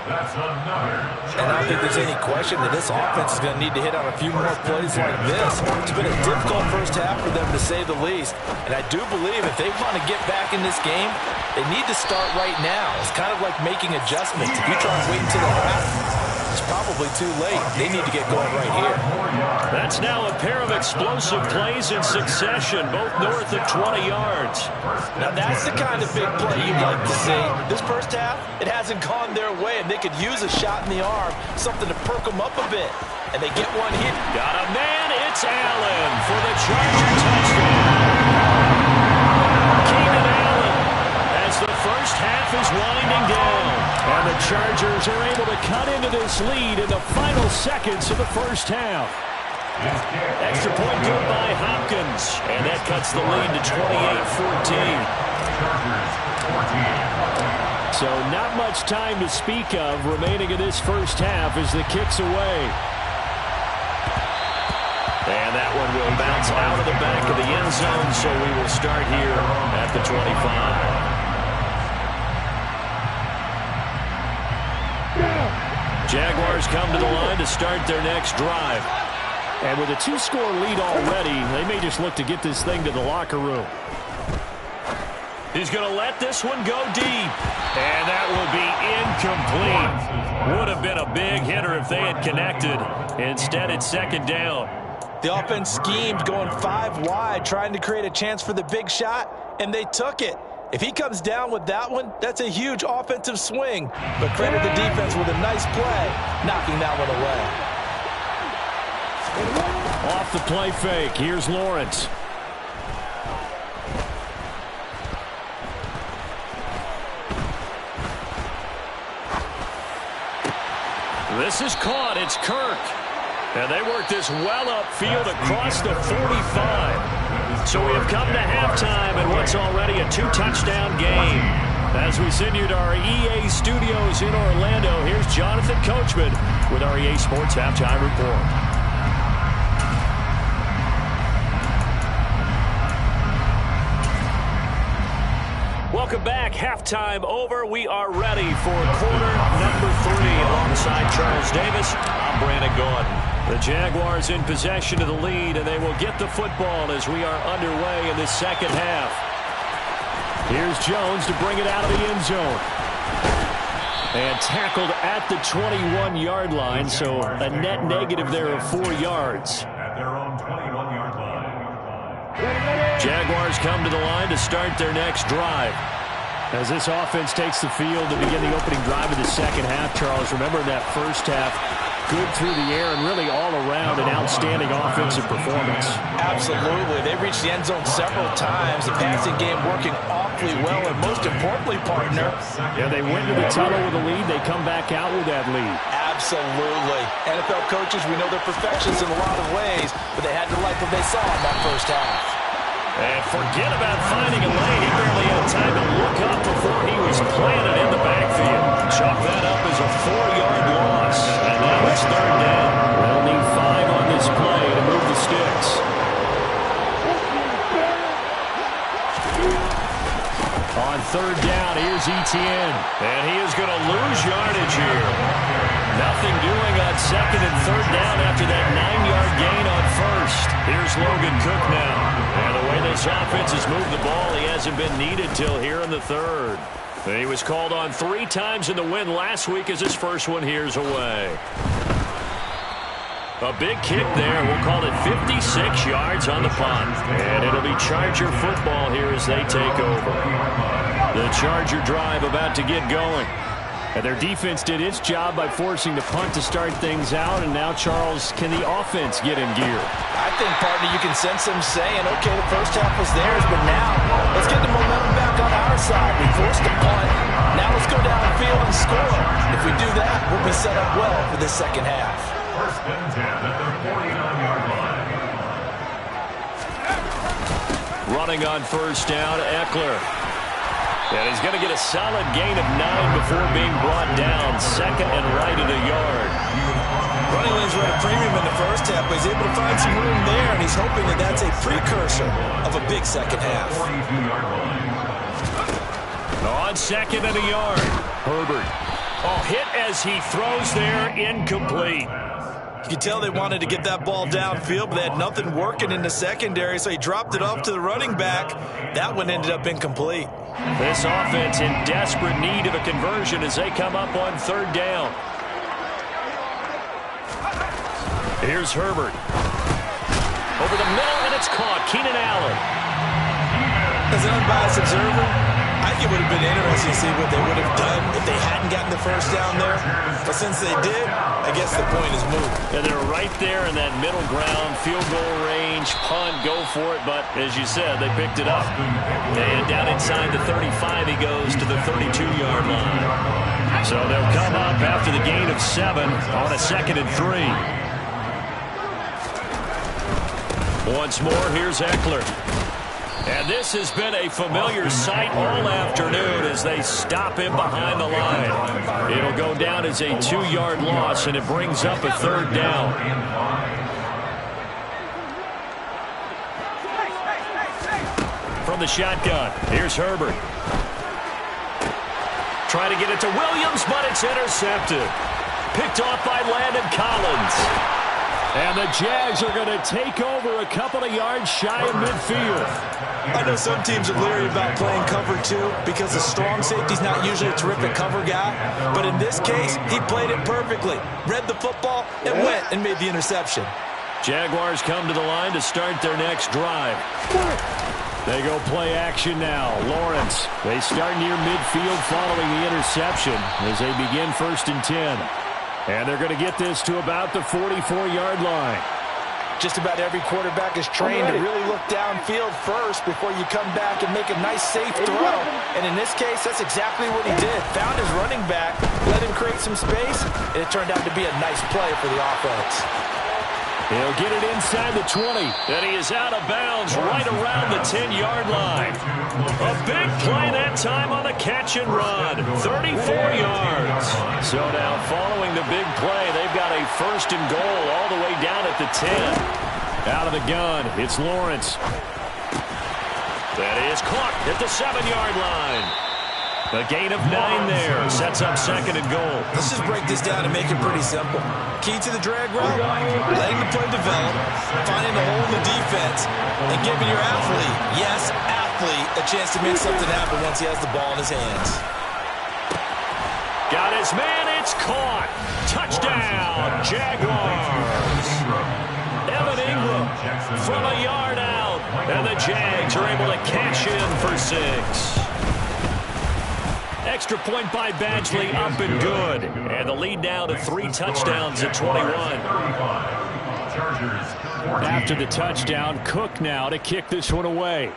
And I don't think there's any question that this offense is going to need to hit on a few more plays like this. It's been a difficult first half for them, to say the least. And I do believe if they want to get back in this game, they need to start right now. It's kind of like making adjustments. If you try and wait until the half, it's probably too late. They need to get going right here. That's now a pair of explosive plays in succession, both north of 20 yards. Now that's the kind of big play you'd like to see. This first half, it hasn't gone their way, and they could use a shot in the arm, something to perk them up a bit. And they get one hit. Got a man, it's Allen for the Charger touchdown. Keenan Allen as the first half is winding down. And the Chargers are able to cut into this lead in the final seconds of the first half. Extra point good by Hopkins. And that cuts the lead to 28-14. So not much time to speak of remaining in this first half as the kick's away. And that one will bounce out of the back of the end zone, so we will start here at the 25. Jaguars come to the line to start their next drive. And with a 2-score lead already, they may just look to get this thing to the locker room. He's going to let this one go deep. And that will be incomplete. Would have been a big hitter if they had connected. Instead, it's second down. The offense schemed going 5 wide, trying to create a chance for the big shot, and they took it. If he comes down with that one, that's a huge offensive swing. But credit the defense with a nice play, knocking that one away. Off the play fake, here's Lawrence. This is caught, it's Kirk. And they work this well upfield across the 45. So we have come to halftime in what's already a 2-touchdown game. As we send you to our EA studios in Orlando, here's Jonathan Coachman with our EA Sports Halftime Report. Welcome back. Halftime over. We are ready for quarter number 3. Alongside Charles Davis, I'm Brandon Gordon. The Jaguars in possession of the lead, and they will get the football as we are underway in the second half. Here's Jones to bring it out of the end zone. And tackled at the 21-yard line, so a net negative there of 4 yards. At their own 21-yard line. Jaguars come to the line to start their next drive. As this offense takes the field to begin the opening drive of the second half, Charles, remember in that first half, good through the air and really all around an outstanding offensive performance. Absolutely. They reached the end zone several times. The passing game working awfully well, and most importantly, partner. Yeah, they went to the tunnel with a lead. They come back out with that lead. Absolutely. NFL coaches, we know they're perfectionists in a lot of ways, but they had to like what they saw in that first half. And forget about finding a lane. He barely had time to look up before he was planted in the backfield. Chalk that up as a 4-yard loss. And now it's third down. They'll need 5 on this play to move the sticks. On third down. Here's Etienne. And he is going to lose yardage here. Nothing doing on second and third down after that 9-yard gain on first. Here's Logan Cook now. And the way this offense has moved the ball, he hasn't been needed till here in the third. He was called on 3 times in the win last week as his first one here's away. A big kick there. We'll call it 56 yards on the punt. And it'll be Charger football here as they take over. The Charger drive about to get going. And their defense did its job by forcing the punt to start things out. And now, Charles, can the offense get in gear? I think, partner, you can sense them saying, okay, the first half was theirs, but now let's get the momentum back on our side. We forced the punt. Now let's go downfield and score. If we do that, we'll be set up well for this second half. First and 10 at the 49-yard line. Running on first down, Eckler. And he's going to get a solid gain of 9 before being brought down. Second and right at a yard. Running lanes were at a premium in the first half, but he's able to find some room there, and he's hoping that that's a precursor of a big second half. On second and a yard, Herbert. Oh, hit as he throws there, incomplete. You could tell they wanted to get that ball downfield, but they had nothing working in the secondary, so he dropped it off to the running back. That one ended up incomplete. This offense in desperate need of a conversion as they come up on third down. Here's Herbert. Over the middle, and it's caught. Keenan Allen. As an unbiased observer, I think it would have been interesting to see what they would have done if they hadn't gotten the first down there. But since they did, I guess the point is moved. And they're right there in that middle ground, field goal range, punt, go for it. But as you said, they picked it up. And down inside the 35, he goes to the 32-yard line. So they'll come up after the gain of 7 on a second and 3. Once more, here's Eckler. And this has been a familiar sight all afternoon as they stop him behind the line. It'll go down as a 2-yard loss, and it brings up a third down. From the shotgun, here's Herbert. Trying to get it to Williams, but it's intercepted. Picked off by Landon Collins. And the Jags are going to take over a couple of yards shy of midfield. I know some teams are leery about playing cover 2 because the strong safety's not usually a terrific cover guy. But in this case, he played it perfectly. Read the football and went and made the interception. Jaguars come to the line to start their next drive. They go play action now. Lawrence. They start near midfield following the interception as they begin first and 10. And they're going to get this to about the 44-yard line. Just about every quarterback is trained to really look downfield first before you come back and make a nice, safe throw. And in this case, that's exactly what he did. Found his running back, let him create some space, and it turned out to be a nice play for the offense. He'll get it inside the 20, and he is out of bounds right around the 10-yard line. A big play that time on the catch and run, 34 yards. So now following the big play, they've got a first and goal all the way down at the 10. Out of the gun, it's Lawrence. That is caught at the 7-yard line. A gain of 9 there. Sets up second and goal. Let's just break this down and make it pretty simple. Key to the drag route, letting the play develop, finding the hole in the defense, and giving your athlete, yes, athlete, a chance to make something happen once he has the ball in his hands. Got his man, it's caught. Touchdown, Jaguars. Evan Ingram from a yard out, and the Jags are able to cash in for 6. Extra point by Badgley, up and good. And the lead now to 3 touchdowns at 21. After the touchdown, Cook now to kick this one away.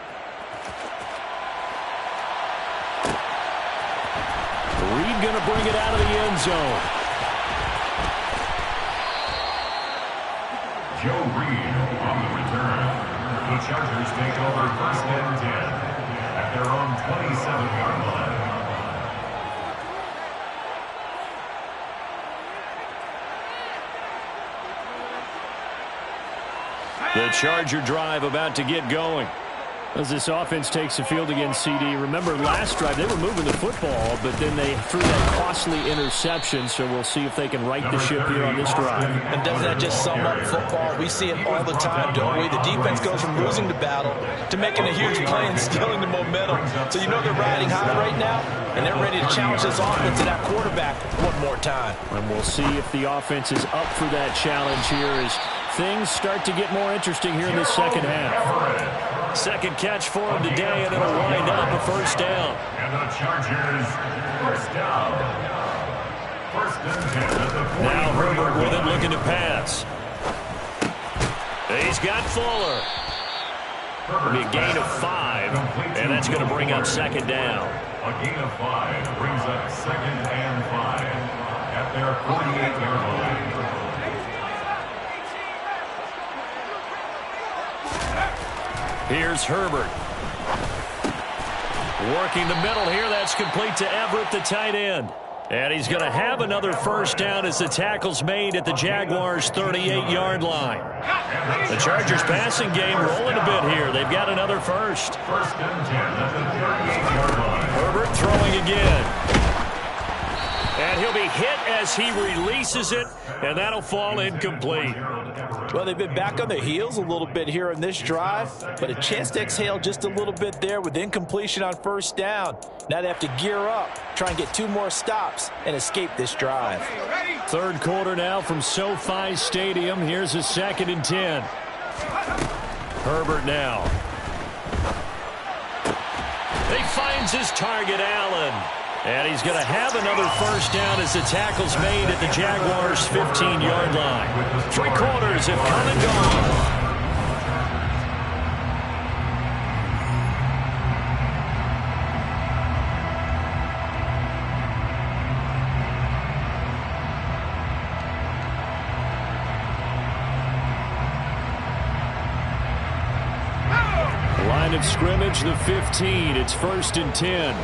Reed going to bring it out of the end zone. Joe Reed on the return. The Chargers take over first and 10 at their own 27-yard line. The Charger drive about to get going. As this offense takes the field against CD, remember last drive they were moving the football, but then they threw that costly interception, so we'll see if they can right the ship here on this drive. And doesn't that just sum up football? We see it all the time, don't we? The defense goes from losing the battle to making a huge play and stealing the momentum. So you know they're riding high right now, and they're ready to challenge this offense and that quarterback one more time. And we'll see if the offense is up for that challenge here as things start to get more interesting here in the second half. Second catch for him today, and it'll wind up a first down. And the Chargers, first down. First and 10 at the 40. Now Herbert with it, looking to pass. He's got Fuller. It'll be a gain of 5, and that's going to bring up second down. A gain of 5 brings up second and 5 at their 48-yard line. Here's Herbert. Working the middle here. That's complete to Everett, the tight end. And he's going to have another first down as the tackle's made at the Jaguars' 38-yard line. The Chargers' passing game rolling a bit here. They've got another first. First and 10 at the 38-yard line. Herbert throwing again. And he'll be hit as he releases it, and that'll fall incomplete. Well, they've been back on their heels a little bit here in this drive, but a chance to exhale just a little bit there with incompletion on first down. Now they have to gear up, try and get 2 more stops, and escape this drive. Third quarter now from SoFi Stadium. Here's a 2nd and 10. Herbert now. He finds his target, Allen. And he's going to have another first down as the tackle's made at the Jaguars' 15-yard line. 3 quarters have come and gone. Line of scrimmage, the 15. It's 1st and 10.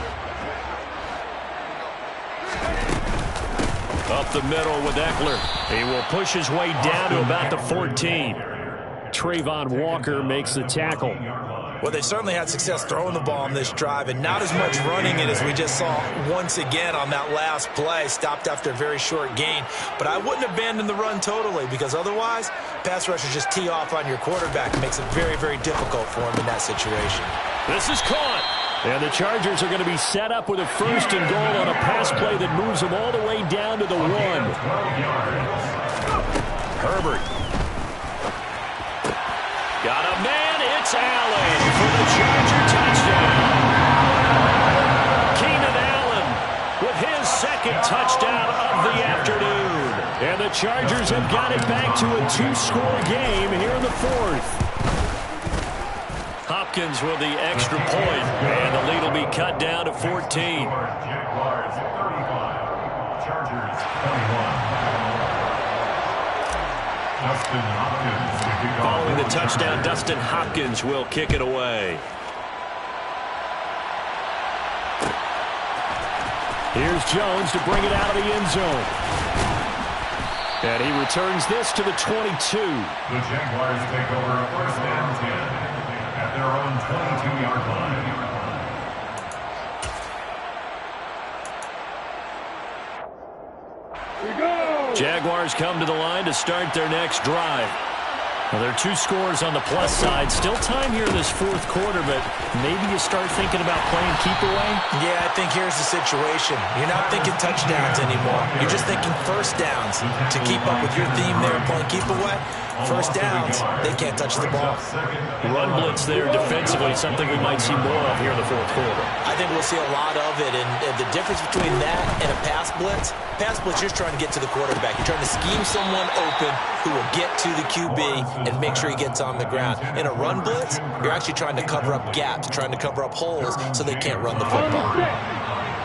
Up the middle with Eckler. He will push his way down to about the 14. Trayvon Walker makes the tackle. Well, they certainly had success throwing the ball on this drive, and not as much running it as we just saw once again on that last play. Stopped after a very short gain. But I wouldn't abandon the run totally, because otherwise, pass rushers just tee off on your quarterback. It makes it very, very difficult for him in that situation. This is caught. And the Chargers are going to be set up with a 1st and goal on a pass play that moves them all the way down to the 1. Herbert. Got a man. It's Allen for the Charger touchdown. Keenan Allen with his 2nd touchdown of the afternoon. And the Chargers have got it back to a 2-score game here in the 4th. Hopkins with the extra point, and the lead will be cut down to 14. Jaguars 35, Chargers 21. Dustin Hopkins to kick off. Following the touchdown, Dustin Hopkins will kick it away. Here's Jones to bring it out of the end zone. And he returns this to the 22. The Jaguars take over 1st and 10. At their own 22-yard line. Jaguars come to the line to start their next drive. Well, there are 2 scores on the plus side. Still time here in this 4th quarter, but maybe you start thinking about playing keep away? Yeah, I think here's the situation. You're not thinking touchdowns anymore. You're just thinking first downs. To keep up with your theme there, playing keep away, first downs, they can't touch the ball. Run blitz there defensively, something we might see more of here in the 4th quarter. I think we'll see a lot of it, and the difference between that and a pass blitz, you're trying to get to the quarterback. You're trying to scheme someone open who will get to the QB and make sure he gets on the ground. In a run blitz, you're actually trying to cover up gaps, trying to cover up holes so they can't run the football.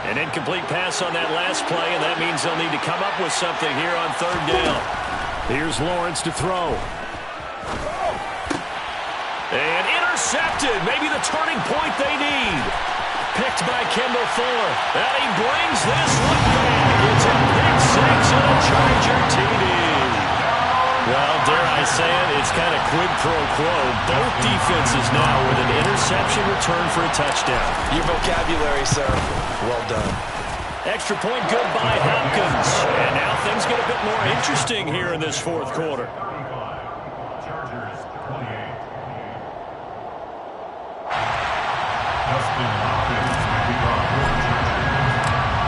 An incomplete pass on that last play, and that means they'll need to come up with something here on 3rd down. Here's Lawrence to throw. And intercepted. Maybe the turning point they need. Picked by Kendall Fuller. And he brings this one back. It's a pick 6 and a Charger TD. Well, dare I saying? It's kind of quid pro quo. Both defenses now with an interception return for a touchdown. Your vocabulary, sir. Well done. Extra point good by Hopkins. And now things get a bit more interesting here in this fourth quarter.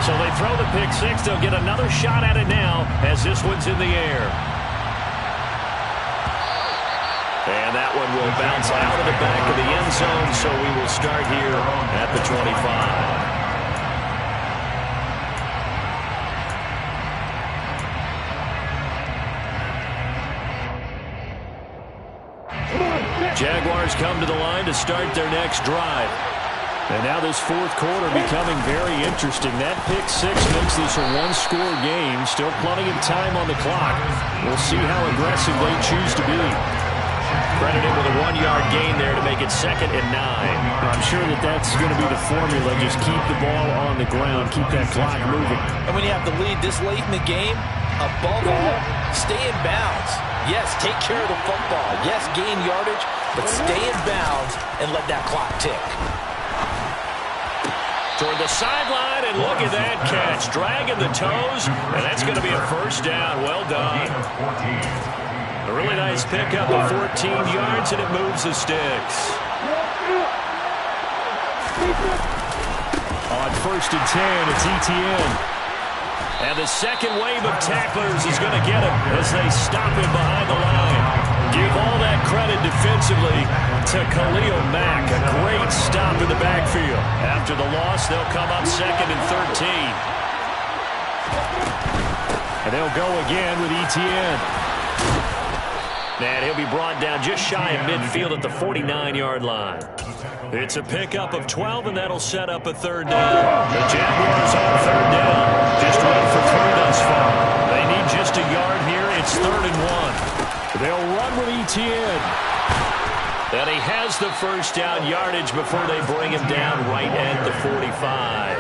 So they throw the pick six. They'll get another shot at it now as this one's in the air. And that one will bounce out of the back of the end zone, so we will start here at the 25. Jaguars come to the line to start their next drive. And now this fourth quarter becoming very interesting. That pick six makes this a one-score game. Still plenty of time on the clock. We'll see how aggressive they choose to be. Credited with a 1-yard gain there to make it 2nd and 9. I'm sure that that's going to be the formula. Just keep the ball on the ground. Keep that clock moving. And when you have the lead this late in the game, above all, stay in bounds. Yes, take care of the football. Yes, gain yardage, but stay in bounds and let that clock tick. Toward the sideline, and look at that catch. Dragging the toes, and that's going to be a first down. Well done. A really nice pickup of 14 yards, and it moves the sticks. On 1st and 10, it's Etienne. And the second wave of tacklers is going to get him as they stop him behind the line. Give all that credit defensively to Khalil Mack. A great stop in the backfield. After the loss, they'll come up 2nd and 13. And they'll go again with Etienne. And he'll be brought down just shy of midfield at the 49-yard line. It's a pickup of 12, and that'll set up a 3rd down. The Jaguars on 3rd down. Just 1 for 3 thus far. They need just a yard here. It's 3rd and 1. They'll run with Etienne. And he has the first down yardage before they bring him down right at the 45.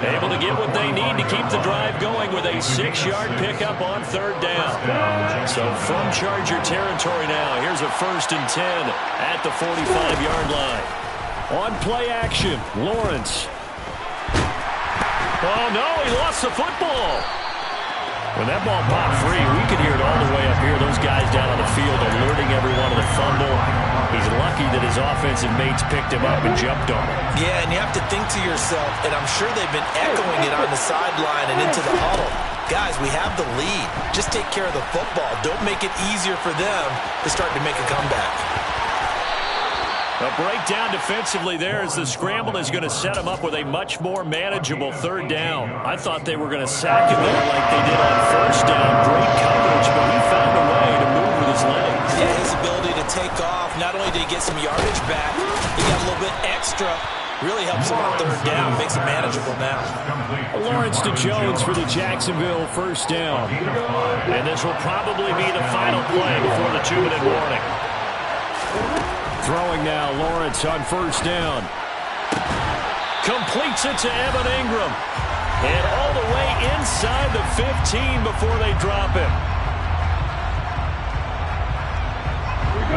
Able to get what they need to keep the drive going with a 6-yard pickup on 3rd down. So from Charger territory now, here's a 1st and 10 at the 45-yard line. On play action, Lawrence. Oh, no, he lost the football. When that ball popped free, we could hear it all the way up here. Those guys down on the field alerting everyone of the fumble. He's lucky that his offensive mates picked him up and jumped on him. Yeah, and you have to think to yourself, and I'm sure they've been echoing it on the sideline and into the huddle. Guys, we have the lead. Just take care of the football. Don't make it easier for them to start to make a comeback. A breakdown defensively there as the scramble is going to set him up with a much more manageable 3rd down. I thought they were going to sack him there like they did on 1st down. Great coverage, but he found a way to move with his legs. Yeah, his ability to take off, not only did he get some yardage back, he got a little bit extra. Really helps him on 3rd down, makes it manageable now. Lawrence to Jones for the Jacksonville 1st down. And this will probably be the final play before the 2-minute warning. Throwing now, Lawrence on 1st down. Completes it to Evan Ingram. And all the way inside the 15 before they drop him.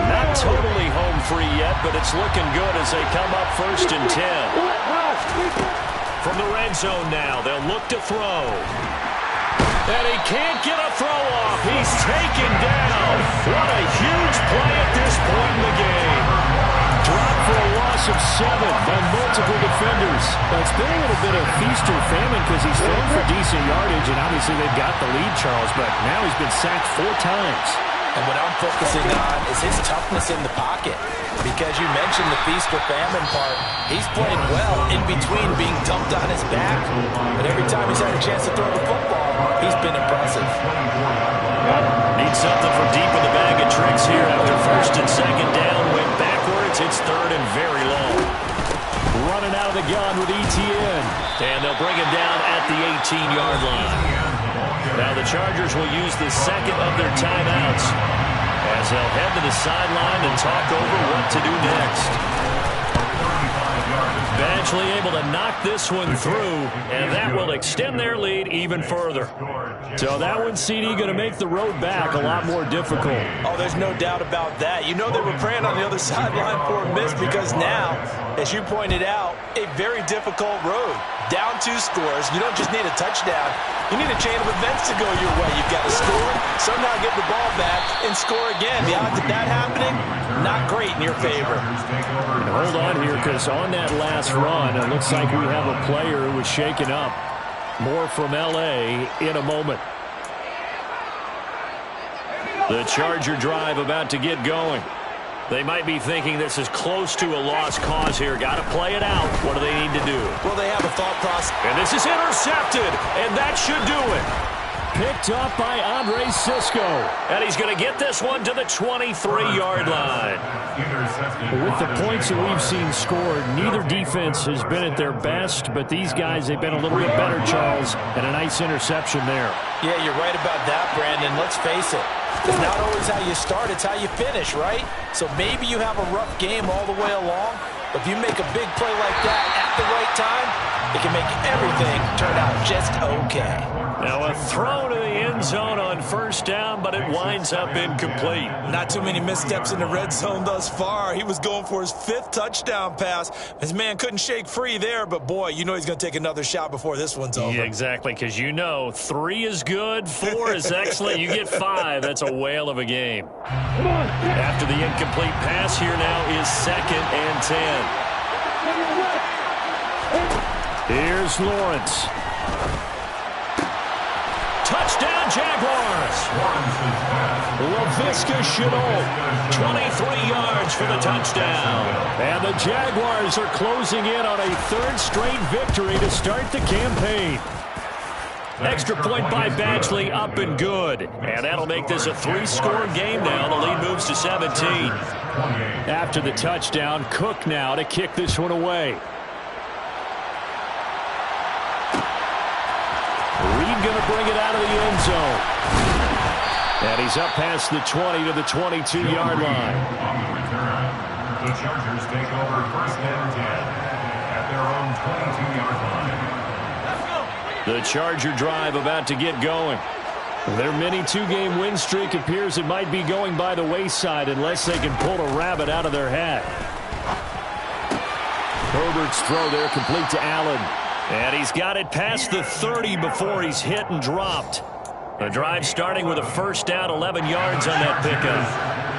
Not totally home free yet, but it's looking good as they come up 1st and 10. From the red zone now, they'll look to throw. And he can't get a throw off. He's taken down. What a huge play at this point in the game. Dropped for a loss of 7 by multiple defenders. It's been a little bit of feast or famine because he's thrown for decent yardage, and obviously they've got the lead, Charles, but now he's been sacked 4 times. And what I'm focusing on is his toughness in the pocket. Because you mentioned the feast or famine part. He's played well in between being dumped on his back. But every time he's had a chance to throw the football, he's been impressive. Needs something from deep in the bag of tricks here after 1st and 2nd down. Went backwards. It's 3rd and very long. Running out of the gun with Etienne. And they'll bring him down at the 18-yard line. Now the Chargers will use the 2nd of their timeouts as they'll head to the sideline and talk over what to do next. Badgley able to knock this one through, and that will extend their lead even further. So that one, CD, going to make the road back a lot more difficult. Oh, there's no doubt about that. You know they were praying on the other sideline for a miss because now, as you pointed out, a very difficult road. Down 2 scores. You don't just need a touchdown. You need a chain of events to go your way. You've got to score, somehow get the ball back, and score again. The odds of that happening, not great in your favor. And hold on here, because on that last run, it looks like we have a player who was shaken up. More from L.A. in a moment. The Charger drive about to get going. They might be thinking this is close to a lost cause here. Got to play it out. What do they need to do? Well, they have a thought process. And this is intercepted, and that should do it. Picked up by Andre Sisco. And he's going to get this one to the 23-yard line. With the points that we've seen scored, neither defense has been at their best, but these guys, they've been a little bit better, Charles, and a nice interception there. Yeah, you're right about that, Brandon. Let's face it. It's not always how you start, it's how you finish, right? So maybe you have a rough game all the way along, but if you make a big play like that at the right time, it can make everything turn out just okay. Now a throw to the end zone on first down, but it winds up incomplete. Not too many missteps in the red zone thus far. He was going for his 5th touchdown pass. His man couldn't shake free there, but boy, you know he's going to take another shot before this one's over. Yeah, exactly, because you know 3 is good, 4 is excellent. You get 5, that's a whale of a game. After the incomplete pass, here now is 2nd and 10. Here's Lawrence. Touchdown, Jaguars. LaVisca Chenault, 23 yards for the touchdown. And the Jaguars are closing in on a 3rd straight victory to start the campaign. Extra point by Badgley, up and good. And that'll make this a 3-score game now. The lead moves to 17. After the touchdown, Cook now to kick this one away. Reed going to bring it out of the end zone. And he's up past the 20 to the 22-yard line. The Chargers take over 1st and 10 at their own 22-yard line. The Charger drive about to get going. Their mini 2-game win streak appears it might be going by the wayside unless they can pull a rabbit out of their hat. Herbert's throw there complete to Allen. And he's got it past the 30 before he's hit and dropped. The drive starting with a first down, 11 yards on that pickup.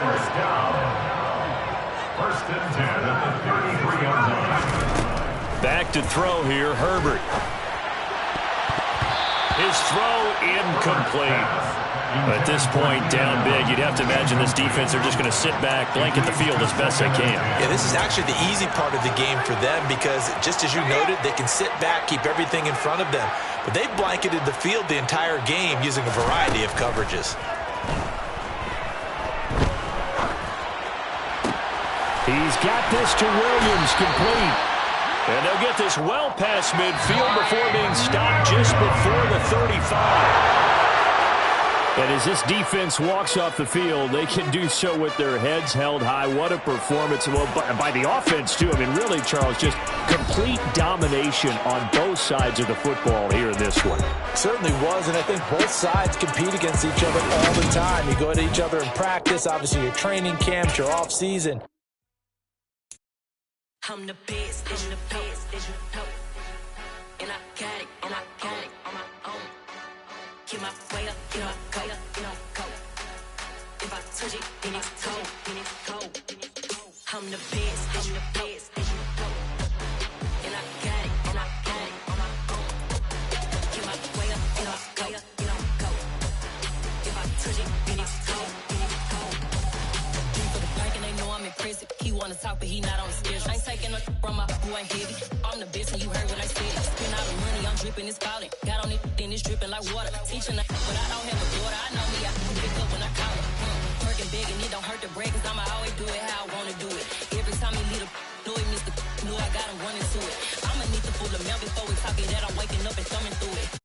First down. 1st and 10 at the 33-yard line. Back to throw here, Herbert. His throw incomplete. At this point, down big, you'd have to imagine this defense are just going to sit back, blanket the field as best they can. Yeah, this is actually the easy part of the game for them because, just as you noted, they can sit back, keep everything in front of them. But they've blanketed the field the entire game using a variety of coverages. He's got this to Williams, complete. And they'll get this well past midfield before being stopped just before the 35. And as this defense walks off the field, they can do so with their heads held high. What a performance by the offense, too. I mean, really, Charles, just complete domination on both sides of the football here in this one. Certainly was, and I think both sides compete against each other all the time. You go at each other in practice, obviously your training camps, your off-season. I'm the best, and the best, and I got it, and I got it on my own. Get my way up, get my go, go. If I touch it, then it's cold, I'm the best, and the best, and I got it, and I got it on my own. Get my way up, get my go. If I touch it, then it's cold, For the bank and they know I'm impressive. He wanna talk, but he not on the schedule. I ain't taking a from my boy ain't heavy. I'm the best, and you heard what I said. Spend all the money, I'm dripping, it's falling. Got on it, then it's dripping like water. Teaching but I don't have a daughter. I know me, I can pick up when I call it. Working big, and it don't hurt to break, cause I'ma always do it how I wanna do it. Every time he lead a know he missed the know I got him running to it. I'ma need to pull him out before we talk it that I'm waking up and thumbing through it.